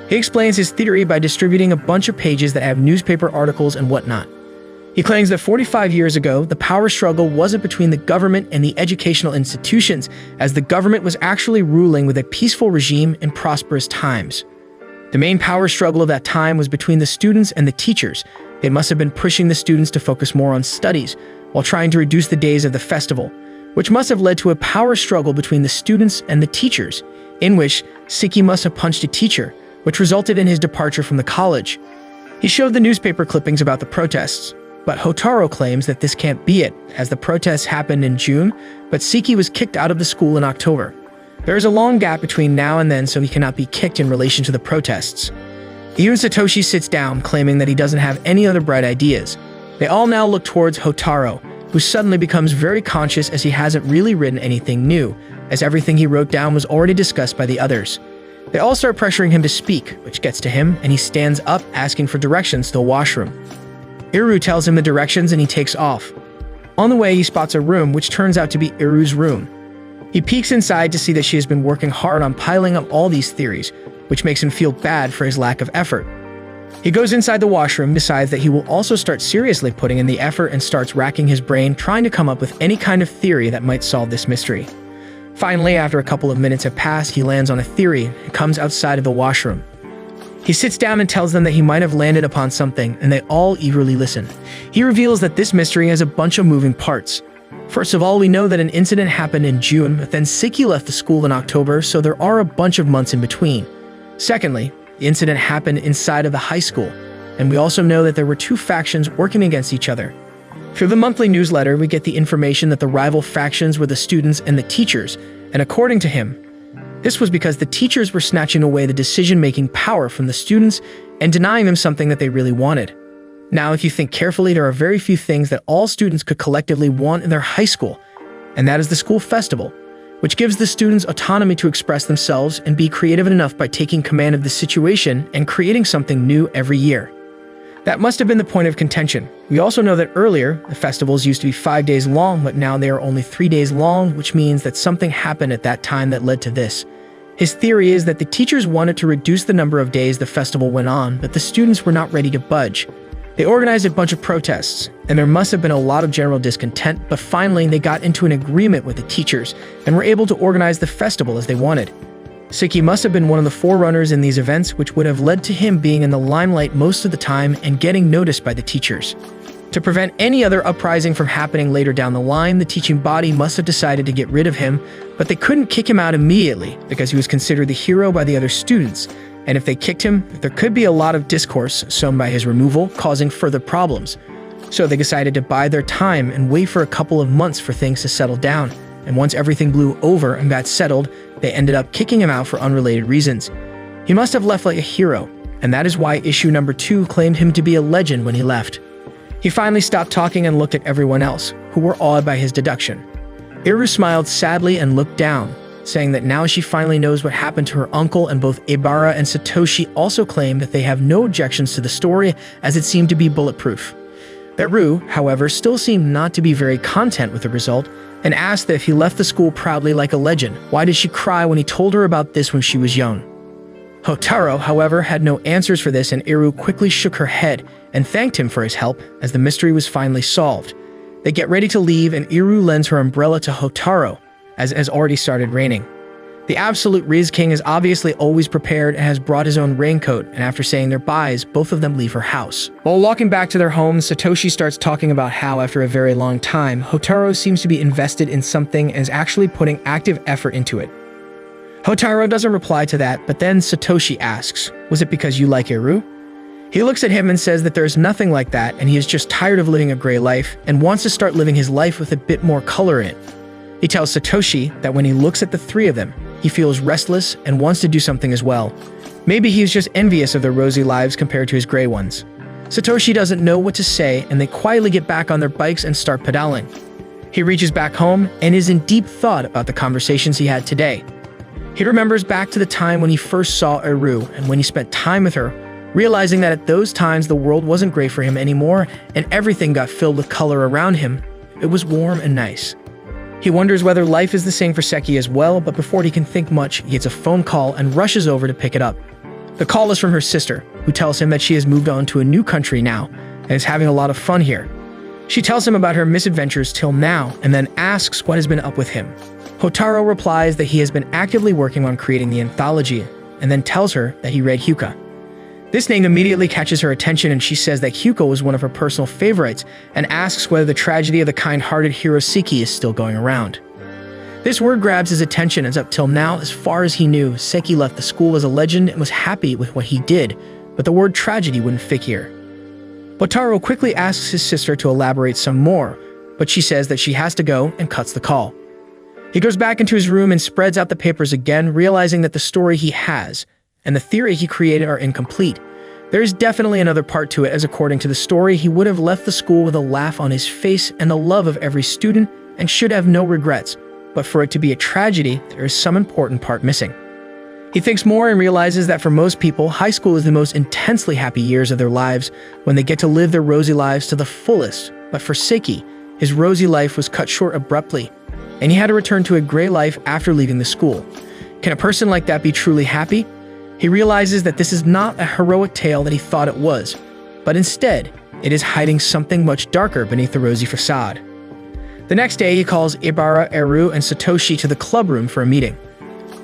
He explains his theory by distributing a bunch of pages that have newspaper articles and whatnot. He claims that 45 years ago, the power struggle wasn't between the government and the educational institutions, as the government was actually ruling with a peaceful regime in prosperous times. The main power struggle of that time was between the students and the teachers. They must have been pushing the students to focus more on studies, while trying to reduce the days of the festival, which must have led to a power struggle between the students and the teachers, in which Siki must have punched a teacher, which resulted in his departure from the college. He showed the newspaper clippings about the protests, but Hotaru claims that this can't be it, as the protests happened in June, but Siki was kicked out of the school in October. There is a long gap between now and then, so he cannot be kicked in relation to the protests. Even Satoshi sits down, claiming that he doesn't have any other bright ideas. They all now look towards Hotaru, who suddenly becomes very conscious as he hasn't really written anything new, as everything he wrote down was already discussed by the others. They all start pressuring him to speak, which gets to him, and he stands up asking for directions to the washroom. Iru tells him the directions and he takes off. On the way, he spots a room, which turns out to be Iru's room. He peeks inside to see that she has been working hard on piling up all these theories, which makes him feel bad for his lack of effort. He goes inside the washroom, decides that he will also start seriously putting in the effort, and starts racking his brain trying to come up with any kind of theory that might solve this mystery. Finally, after a couple of minutes have passed, he lands on a theory and comes outside of the washroom. He sits down and tells them that he might have landed upon something, and they all eagerly listen. He reveals that this mystery has a bunch of moving parts. First of all, we know that an incident happened in June, but then Siki left the school in October, so there are a bunch of months in between. Secondly, the incident happened inside of the high school, and we also know that there were two factions working against each other. Through the monthly newsletter, we get the information that the rival factions were the students and the teachers, and according to him, this was because the teachers were snatching away the decision-making power from the students and denying them something that they really wanted. Now, if you think carefully, there are very few things that all students could collectively want in their high school, and that is the school festival, which gives the students autonomy to express themselves and be creative enough by taking command of the situation and creating something new every year. That must have been the point of contention. We also know that earlier, the festivals used to be 5 days long, but now they are only 3 days long, which means that something happened at that time that led to this. His theory is that the teachers wanted to reduce the number of days the festival went on, but the students were not ready to budge. They organized a bunch of protests, and there must have been a lot of general discontent, but finally they got into an agreement with the teachers and were able to organize the festival as they wanted. Siki must have been one of the forerunners in these events, which would have led to him being in the limelight most of the time and getting noticed by the teachers. To prevent any other uprising from happening later down the line, the teaching body must have decided to get rid of him, but they couldn't kick him out immediately because he was considered the hero by the other students, and if they kicked him, there could be a lot of discourse sown by his removal, causing further problems. So they decided to bide their time and wait for a couple of months for things to settle down, and once everything blew over and got settled, they ended up kicking him out for unrelated reasons. He must have left like a hero, and that is why issue number 2 claimed him to be a legend when he left. He finally stopped talking and looked at everyone else, who were awed by his deduction. Iru smiled sadly and looked down, saying that now she finally knows what happened to her uncle, and both Ibara and Satoshi also claim that they have no objections to the story, as it seemed to be bulletproof. Iru, however, still seemed not to be very content with the result, and asked that if he left the school proudly like a legend, why did she cry when he told her about this when she was young? Hotaru, however, had no answers for this, and Iru quickly shook her head and thanked him for his help, as the mystery was finally solved. They get ready to leave, and Iru lends her umbrella to Hotaru, as it has already started raining. The absolute Riz King is obviously always prepared and has brought his own raincoat, and after saying their byes, both of them leave her house. While walking back to their homes, Satoshi starts talking about how, after a very long time, Hotaru seems to be invested in something and is actually putting active effort into it. Hotaru doesn't reply to that, but then Satoshi asks, "Was it because you like Iru?" He looks at him and says that there's nothing like that, and he is just tired of living a gray life and wants to start living his life with a bit more color in it. He tells Satoshi that when he looks at the three of them, he feels restless and wants to do something as well. Maybe he's just envious of their rosy lives compared to his gray ones. Satoshi doesn't know what to say, and they quietly get back on their bikes and start pedaling. He reaches back home and is in deep thought about the conversations he had today. He remembers back to the time when he first saw Iru and when he spent time with her, realizing that at those times the world wasn't gray for him anymore and everything got filled with color around him. It was warm and nice. He wonders whether life is the same for Seki as well, but before he can think much, he gets a phone call and rushes over to pick it up. The call is from her sister, who tells him that she has moved on to a new country now and is having a lot of fun here. She tells him about her misadventures till now and then asks what has been up with him. Hotaru replies that he has been actively working on creating the anthology and then tells her that he read Hyuka. This name immediately catches her attention and she says that Hyuka was one of her personal favorites and asks whether the tragedy of the kind-hearted hero Seki is still going around. This word grabs his attention as up till now, as far as he knew, Seki left the school as a legend and was happy with what he did, but the word tragedy wouldn't fit here. Hotaru quickly asks his sister to elaborate some more, but she says that she has to go and cuts the call. He goes back into his room and spreads out the papers again, realizing that the story he has and the theory he created are incomplete. There is definitely another part to it, as according to the story, he would have left the school with a laugh on his face and the love of every student and should have no regrets. But for it to be a tragedy, there is some important part missing. He thinks more and realizes that for most people, high school is the most intensely happy years of their lives when they get to live their rosy lives to the fullest. But for Seki, his rosy life was cut short abruptly, and he had to return to a gray life after leaving the school. Can a person like that be truly happy? He realizes that this is not a heroic tale that he thought it was, but instead, it is hiding something much darker beneath the rosy facade. The next day, he calls Ibara, Eru, and Satoshi to the club room for a meeting.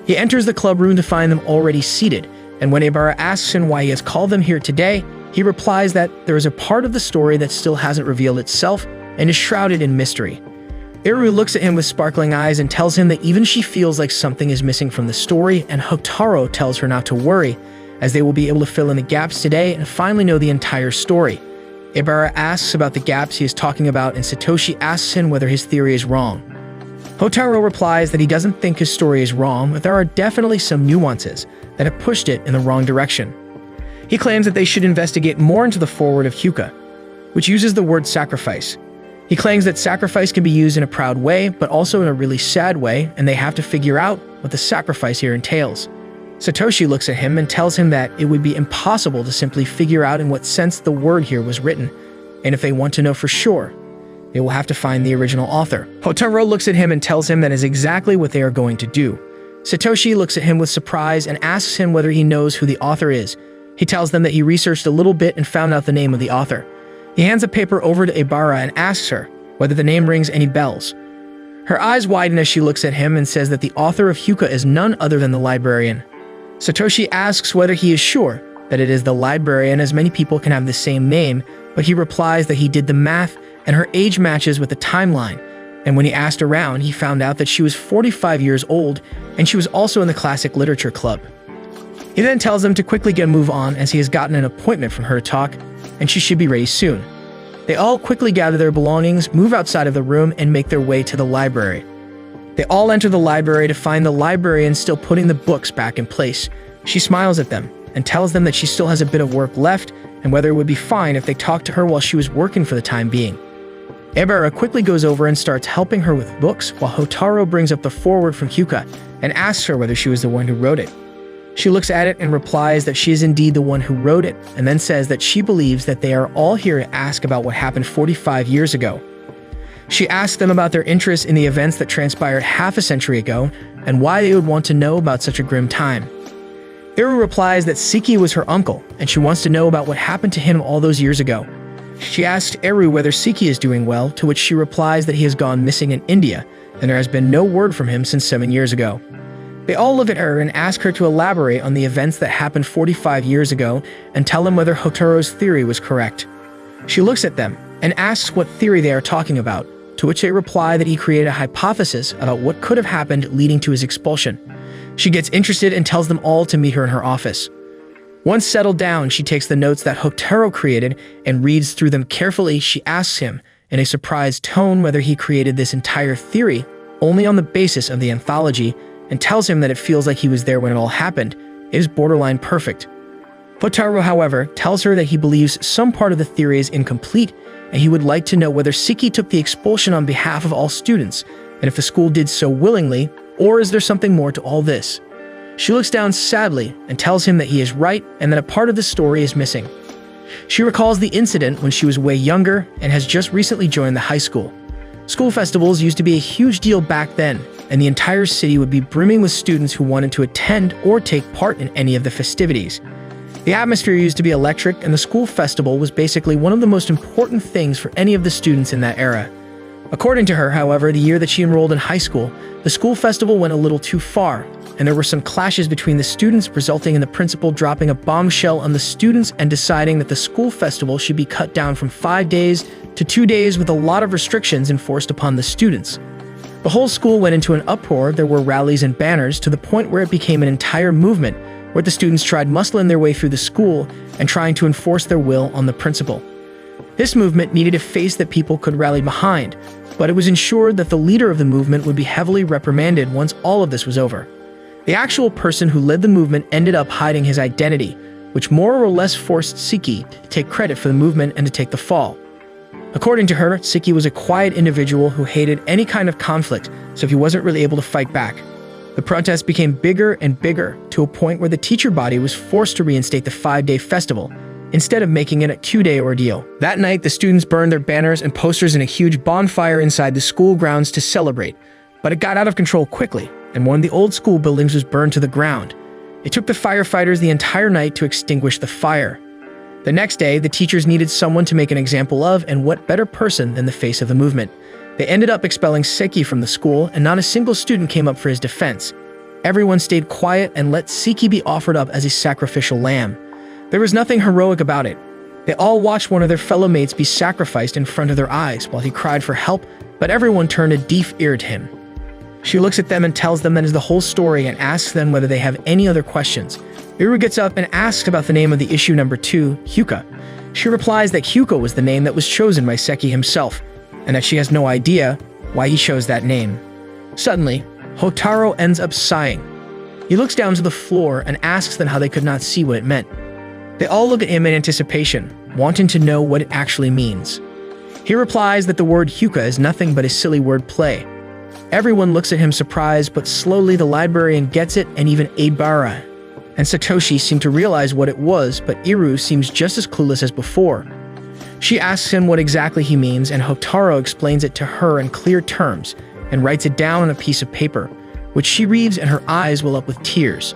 He enters the club room to find them already seated, and when Ibara asks him why he has called them here today, he replies that there is a part of the story that still hasn't revealed itself and is shrouded in mystery. Eru looks at him with sparkling eyes and tells him that even she feels like something is missing from the story, and Hotaru tells her not to worry, as they will be able to fill in the gaps today and finally know the entire story. Ibara asks about the gaps he is talking about, and Satoshi asks him whether his theory is wrong. Hotaru replies that he doesn't think his story is wrong, but there are definitely some nuances that have pushed it in the wrong direction. He claims that they should investigate more into the foreword of Hyuka, which uses the word sacrifice. He claims that sacrifice can be used in a proud way, but also in a really sad way, and they have to figure out what the sacrifice here entails. Satoshi looks at him and tells him that it would be impossible to simply figure out in what sense the word here was written, and if they want to know for sure, they will have to find the original author. Hotaru looks at him and tells him that is exactly what they are going to do. Satoshi looks at him with surprise and asks him whether he knows who the author is. He tells them that he researched a little bit and found out the name of the author. He hands a paper over to Ibara and asks her whether the name rings any bells. Her eyes widen as she looks at him and says that the author of Hyuka is none other than the librarian. Satoshi asks whether he is sure that it is the librarian, as many people can have the same name, but he replies that he did the math and her age matches with the timeline, and when he asked around, he found out that she was 45 years old and she was also in the classic literature club. He then tells them to quickly get a move on as he has gotten an appointment from her to talk, and she should be ready soon. They all quickly gather their belongings, move outside of the room, and make their way to the library. They all enter the library to find the librarian still putting the books back in place. She smiles at them and tells them that she still has a bit of work left and whether it would be fine if they talked to her while she was working for the time being. Ibara quickly goes over and starts helping her with books while Hotaru brings up the foreword from Hyuka and asks her whether she was the one who wrote it. She looks at it and replies that she is indeed the one who wrote it, and then says that she believes that they are all here to ask about what happened 45 years ago. She asks them about their interest in the events that transpired half a century ago and why they would want to know about such a grim time. Eru replies that Seki was her uncle, and she wants to know about what happened to him all those years ago. She asks Eru whether Seki is doing well, to which she replies that he has gone missing in India, and there has been no word from him since 7 years ago. They all look at her and ask her to elaborate on the events that happened 45 years ago and tell them whether Hotaru's theory was correct. She looks at them and asks what theory they are talking about, to which they reply that he created a hypothesis about what could have happened leading to his expulsion. She gets interested and tells them all to meet her in her office. Once settled down, she takes the notes that Hotaru created and reads through them carefully. She asks him, in a surprised tone, whether he created this entire theory only on the basis of the anthology, and tells him that it feels like he was there when it all happened. It is borderline perfect. Hotaru, however, tells her that he believes some part of the theory is incomplete, and he would like to know whether Seki took the expulsion on behalf of all students, and if the school did so willingly, or is there something more to all this? She looks down sadly and tells him that he is right and that a part of the story is missing. She recalls the incident when she was way younger and has just recently joined the high school. School festivals used to be a huge deal back then, and the entire city would be brimming with students who wanted to attend or take part in any of the festivities. The atmosphere used to be electric, and the school festival was basically one of the most important things for any of the students in that era. According to her, however, the year that she enrolled in high school, the school festival went a little too far, and there were some clashes between the students, resulting in the principal dropping a bombshell on the students and deciding that the school festival should be cut down from 5 days to 2 days, with a lot of restrictions enforced upon the students. The whole school went into an uproar. There were rallies and banners, to the point where it became an entire movement, where the students tried muscling their way through the school and trying to enforce their will on the principal. This movement needed a face that people could rally behind, but it was ensured that the leader of the movement would be heavily reprimanded once all of this was over. The actual person who led the movement ended up hiding his identity, which more or less forced Siki to take credit for the movement and to take the fall. According to her, Siki was a quiet individual who hated any kind of conflict, so he wasn't really able to fight back. The protest became bigger and bigger, to a point where the teacher body was forced to reinstate the 5-day festival, instead of making it a 2-day ordeal. That night, the students burned their banners and posters in a huge bonfire inside the school grounds to celebrate, but it got out of control quickly, and one of the old school buildings was burned to the ground. It took the firefighters the entire night to extinguish the fire. The next day, the teachers needed someone to make an example of, and what better person than the face of the movement. They ended up expelling Seki from the school, and not a single student came up for his defense. Everyone stayed quiet and let Seki be offered up as a sacrificial lamb. There was nothing heroic about it. They all watched one of their fellow mates be sacrificed in front of their eyes while he cried for help, but everyone turned a deaf ear to him. She looks at them and tells them that is the whole story and asks them whether they have any other questions. Iru gets up and asks about the name of the issue number 2, Hyuka. She replies that Hyuka was the name that was chosen by Seki himself, and that she has no idea why he chose that name. Suddenly, Hotaro ends up sighing. He looks down to the floor and asks them how they could not see what it meant. They all look at him in anticipation, wanting to know what it actually means. He replies that the word Hyuka is nothing but a silly word play. Everyone looks at him surprised, but slowly the librarian gets it, and even Ebara and Satoshi seem to realize what it was, but Iru seems just as clueless as before. She asks him what exactly he means, and Hotaro explains it to her in clear terms and writes it down on a piece of paper, which she reads and her eyes well up with tears.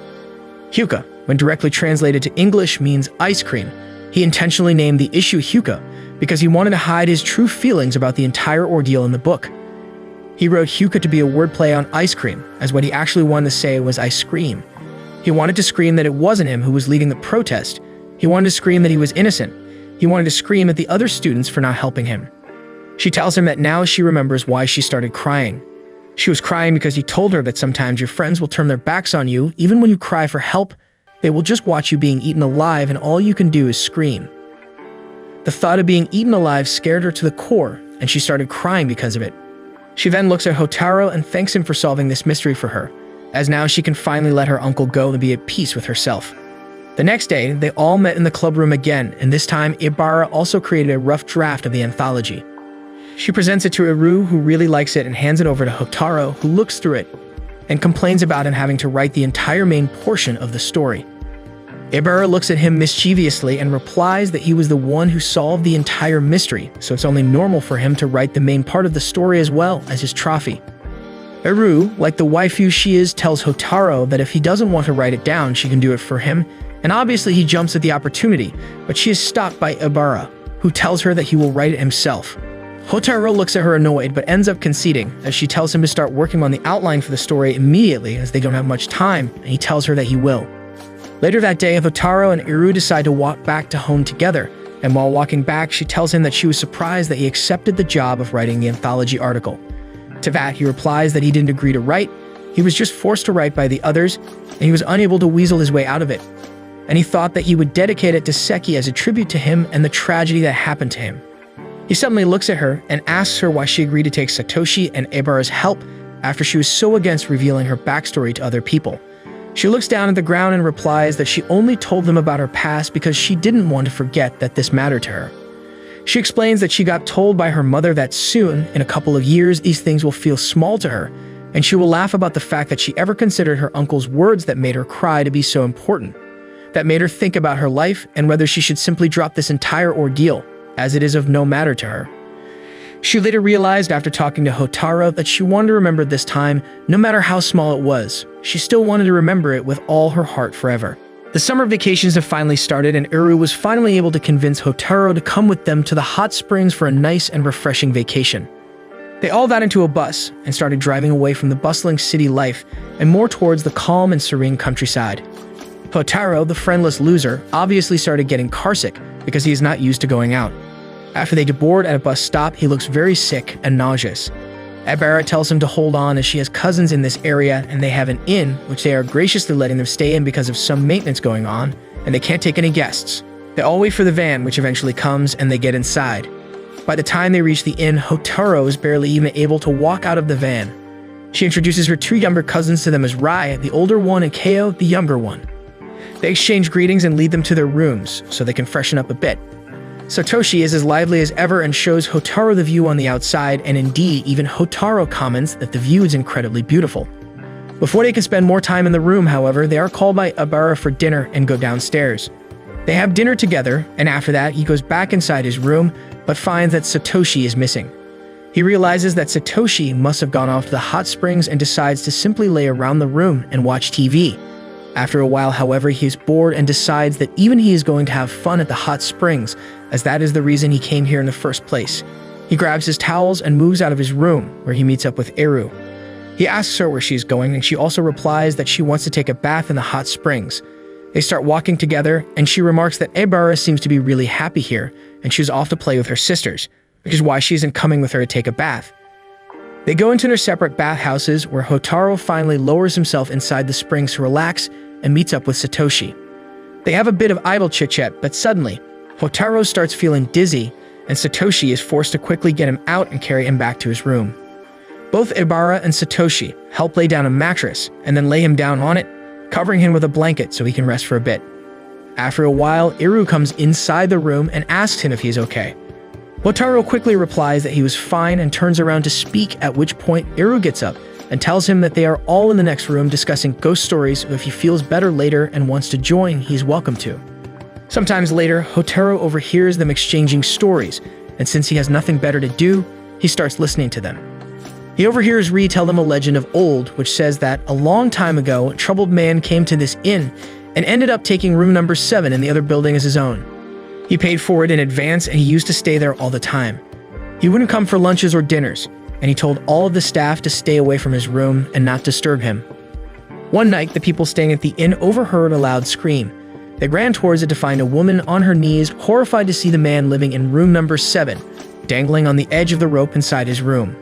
Hyuka, when directly translated to English, means ice cream. He intentionally named the issue Hyuka because he wanted to hide his true feelings about the entire ordeal in the book. He wrote Hyuka to be a wordplay on ice cream, as what he actually wanted to say was ice cream. He wanted to scream that it wasn't him who was leading the protest. He wanted to scream that he was innocent. He wanted to scream at the other students for not helping him. She tells him that now she remembers why she started crying. She was crying because he told her that sometimes your friends will turn their backs on you. Even when you cry for help, they will just watch you being eaten alive, and all you can do is scream. The thought of being eaten alive scared her to the core, and she started crying because of it. She then looks at Hotaro and thanks him for solving this mystery for her, as now she can finally let her uncle go and be at peace with herself. The next day, they all met in the club room again, and this time Ibara also created a rough draft of the anthology. She presents it to Iru, who really likes it, and hands it over to Hotaro, who looks through it and complains about him having to write the entire main portion of the story. Ibara looks at him mischievously and replies that he was the one who solved the entire mystery, so it's only normal for him to write the main part of the story as well as his trophy. Iru, like the waifu she is, tells Hotaro that if he doesn't want to write it down, she can do it for him, and obviously he jumps at the opportunity, but she is stopped by Ibara, who tells her that he will write it himself. Hotaro looks at her annoyed, but ends up conceding, as she tells him to start working on the outline for the story immediately, as they don't have much time, and he tells her that he will. Later that day, Hotaro and Iru decide to walk back to home together, and while walking back, she tells him that she was surprised that he accepted the job of writing the anthology article. To that, he replies that he didn't agree to write, he was just forced to write by the others, and he was unable to weasel his way out of it. And he thought that he would dedicate it to Seki as a tribute to him and the tragedy that happened to him. He suddenly looks at her and asks her why she agreed to take Satoshi and Ebara's help after she was so against revealing her backstory to other people. She looks down at the ground and replies that she only told them about her past because she didn't want to forget that this mattered to her. She explains that she got told by her mother that soon, in a couple of years, these things will feel small to her, and she will laugh about the fact that she ever considered her uncle's words that made her cry to be so important. That made her think about her life and whether she should simply drop this entire ordeal, as it is of no matter to her. She later realized after talking to Hotaru that she wanted to remember this time, no matter how small it was. She still wanted to remember it with all her heart forever. The summer vacations have finally started, and Iru was finally able to convince Hotaru to come with them to the hot springs for a nice and refreshing vacation. They all got into a bus and started driving away from the bustling city life and more towards the calm and serene countryside. Hotaru, the friendless loser, obviously started getting carsick because he is not used to going out. After they deboard at a bus stop, he looks very sick and nauseous. Ebara tells him to hold on as she has cousins in this area and they have an inn, which they are graciously letting them stay in because of some maintenance going on, and they can't take any guests. They all wait for the van, which eventually comes, and they get inside. By the time they reach the inn, Hotaru is barely even able to walk out of the van. She introduces her two younger cousins to them as Rai, the older one, and Keo, the younger one. They exchange greetings and lead them to their rooms so they can freshen up a bit. Satoshi is as lively as ever and shows Hotaru the view on the outside, and indeed, even Hotaru comments that the view is incredibly beautiful. Before they can spend more time in the room, however, they are called by Ebara for dinner and go downstairs. They have dinner together, and after that, he goes back inside his room, but finds that Satoshi is missing. He realizes that Satoshi must have gone off to the hot springs and decides to simply lay around the room and watch TV. After a while, however, he is bored and decides that even he is going to have fun at the hot springs, as that is the reason he came here in the first place. He grabs his towels and moves out of his room, where he meets up with Eru. He asks her where she's going, and she also replies that she wants to take a bath in the hot springs. They start walking together, and she remarks that Ebara seems to be really happy here, and she's off to play with her sisters, which is why she isn't coming with her to take a bath. They go into their separate bathhouses, where Hotaru finally lowers himself inside the springs to relax and meets up with Satoshi. They have a bit of idle chit-chat, but suddenly, Hotaru starts feeling dizzy, and Satoshi is forced to quickly get him out and carry him back to his room. Both Ebara and Satoshi help lay down a mattress and then lay him down on it, covering him with a blanket so he can rest for a bit. After a while, Iru comes inside the room and asks him if he is okay. Hotaru quickly replies that he was fine and turns around to speak, at which point Iru gets up and tells him that they are all in the next room discussing ghost stories, so if he feels better later and wants to join, he's welcome to. Sometimes later, Hotaru overhears them exchanging stories, and since he has nothing better to do, he starts listening to them. He overhears Ri tell them a legend of old, which says that a long time ago, a troubled man came to this inn and ended up taking room number 7 in the other building as his own. He paid for it in advance and he used to stay there all the time. He wouldn't come for lunches or dinners, and he told all of the staff to stay away from his room and not disturb him. One night, the people staying at the inn overheard a loud scream. They ran towards it to find a woman on her knees, horrified to see the man living in room number 7, dangling on the edge of the rope inside his room.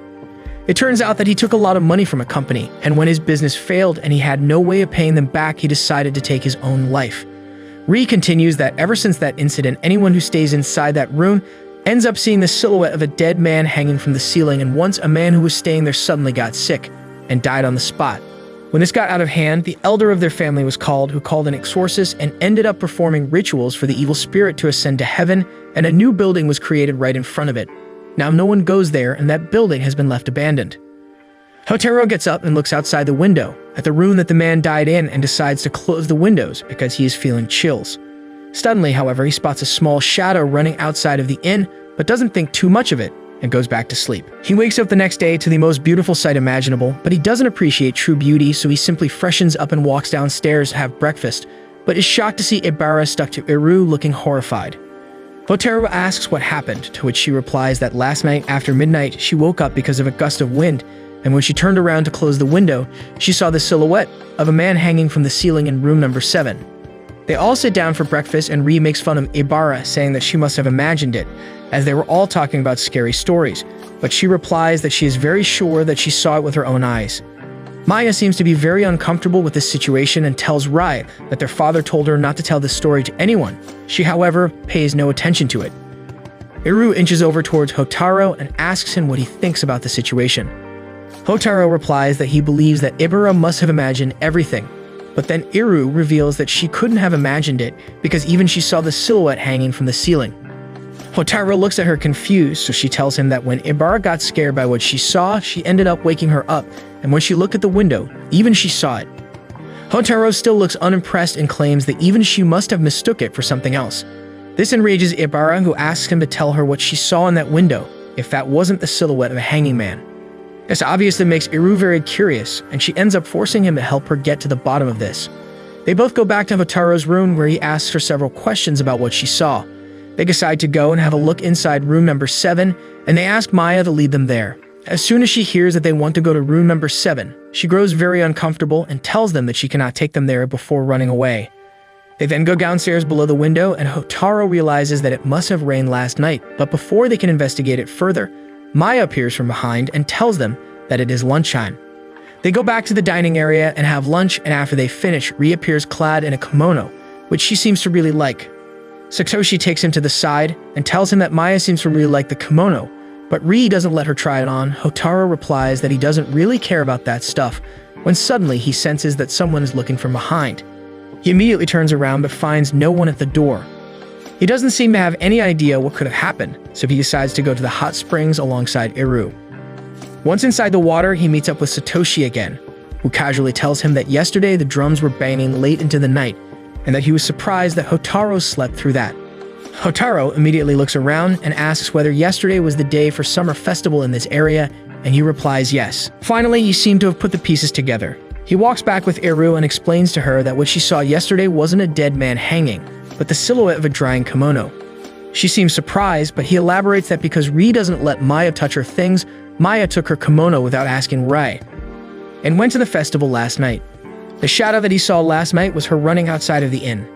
It turns out that he took a lot of money from a company, and when his business failed and he had no way of paying them back, he decided to take his own life. Ri continues that ever since that incident, anyone who stays inside that room ends up seeing the silhouette of a dead man hanging from the ceiling, and once a man who was staying there suddenly got sick and died on the spot. When this got out of hand, the elder of their family was called, who called an exorcist and ended up performing rituals for the evil spirit to ascend to heaven, and a new building was created right in front of it. Now no one goes there, and that building has been left abandoned. Hotaru gets up and looks outside the window at the room that the man died in and decides to close the windows because he is feeling chills. Suddenly, however, he spots a small shadow running outside of the inn, but doesn't think too much of it and goes back to sleep. He wakes up the next day to the most beautiful sight imaginable, but he doesn't appreciate true beauty, so he simply freshens up and walks downstairs to have breakfast, but is shocked to see Ebara stuck to Iru looking horrified. Hotaru asks what happened, to which she replies that last night after midnight she woke up because of a gust of wind, and when she turned around to close the window, she saw the silhouette of a man hanging from the ceiling in room number 7. They all sit down for breakfast, and Ri makes fun of Ebara, saying that she must have imagined it, as they were all talking about scary stories, but she replies that she is very sure that she saw it with her own eyes. Maya seems to be very uncomfortable with this situation and tells Rai that their father told her not to tell this story to anyone. She, however, pays no attention to it. Iru inches over towards Hotaru and asks him what he thinks about the situation. Hotaru replies that he believes that Ebara must have imagined everything, but then Iru reveals that she couldn't have imagined it because even she saw the silhouette hanging from the ceiling. Hotaru looks at her confused, so she tells him that when Ebara got scared by what she saw, she ended up waking her up, and when she looked at the window, even she saw it. Hotaru still looks unimpressed and claims that even she must have mistook it for something else. This enrages Ebara, who asks him to tell her what she saw in that window, if that wasn't the silhouette of a hanging man. This obviously makes Iru very curious, and she ends up forcing him to help her get to the bottom of this. They both go back to Hotaro's room, where he asks her several questions about what she saw. They decide to go and have a look inside room number 7, and they ask Maya to lead them there. As soon as she hears that they want to go to room number 7, she grows very uncomfortable and tells them that she cannot take them there before running away. They then go downstairs below the window, and Hotaro realizes that it must have rained last night, but before they can investigate it further, Maya appears from behind and tells them that it is lunchtime. They go back to the dining area and have lunch, and after they finish, reappears clad in a kimono, which she seems to really like. Satoshi takes him to the side and tells him that Maya seems to really like the kimono, but Ri doesn't let her try it on. Hotaro replies that he doesn't really care about that stuff, when suddenly he senses that someone is looking from behind. He immediately turns around but finds no one at the door. He doesn't seem to have any idea what could have happened, so he decides to go to the hot springs alongside Iru. Once inside the water, he meets up with Satoshi again, who casually tells him that yesterday the drums were banging late into the night, and that he was surprised that Hotaro slept through that. Hotaro immediately looks around and asks whether yesterday was the day for summer festival in this area, and he replies yes. Finally, he seemed to have put the pieces together. He walks back with Iru and explains to her that what she saw yesterday wasn't a dead man hanging, but the silhouette of a drying kimono. She seems surprised, but he elaborates that because Ri doesn't let Maya touch her things, Maya took her kimono without asking Rai, and went to the festival last night. The shadow that he saw last night was her running outside of the inn.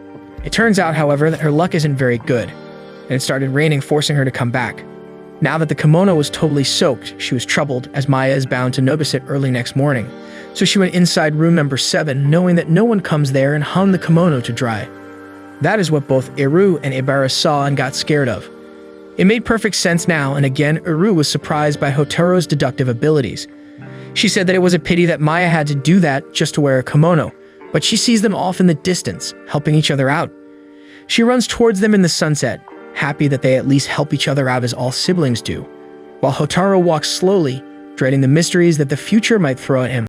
It turns out, however, that her luck isn't very good, and it started raining, forcing her to come back. Now that the kimono was totally soaked, she was troubled, as Maya is bound to notice it early next morning. So she went inside room number 7, knowing that no one comes there, and hung the kimono to dry. That is what both Iru and Ibara saw and got scared of. It made perfect sense now, and again, Iru was surprised by Hotaro's deductive abilities. She said that it was a pity that Maya had to do that just to wear a kimono, but she sees them off in the distance, helping each other out. She runs towards them in the sunset, happy that they at least help each other out as all siblings do, while Hotaro walks slowly, dreading the mysteries that the future might throw at him.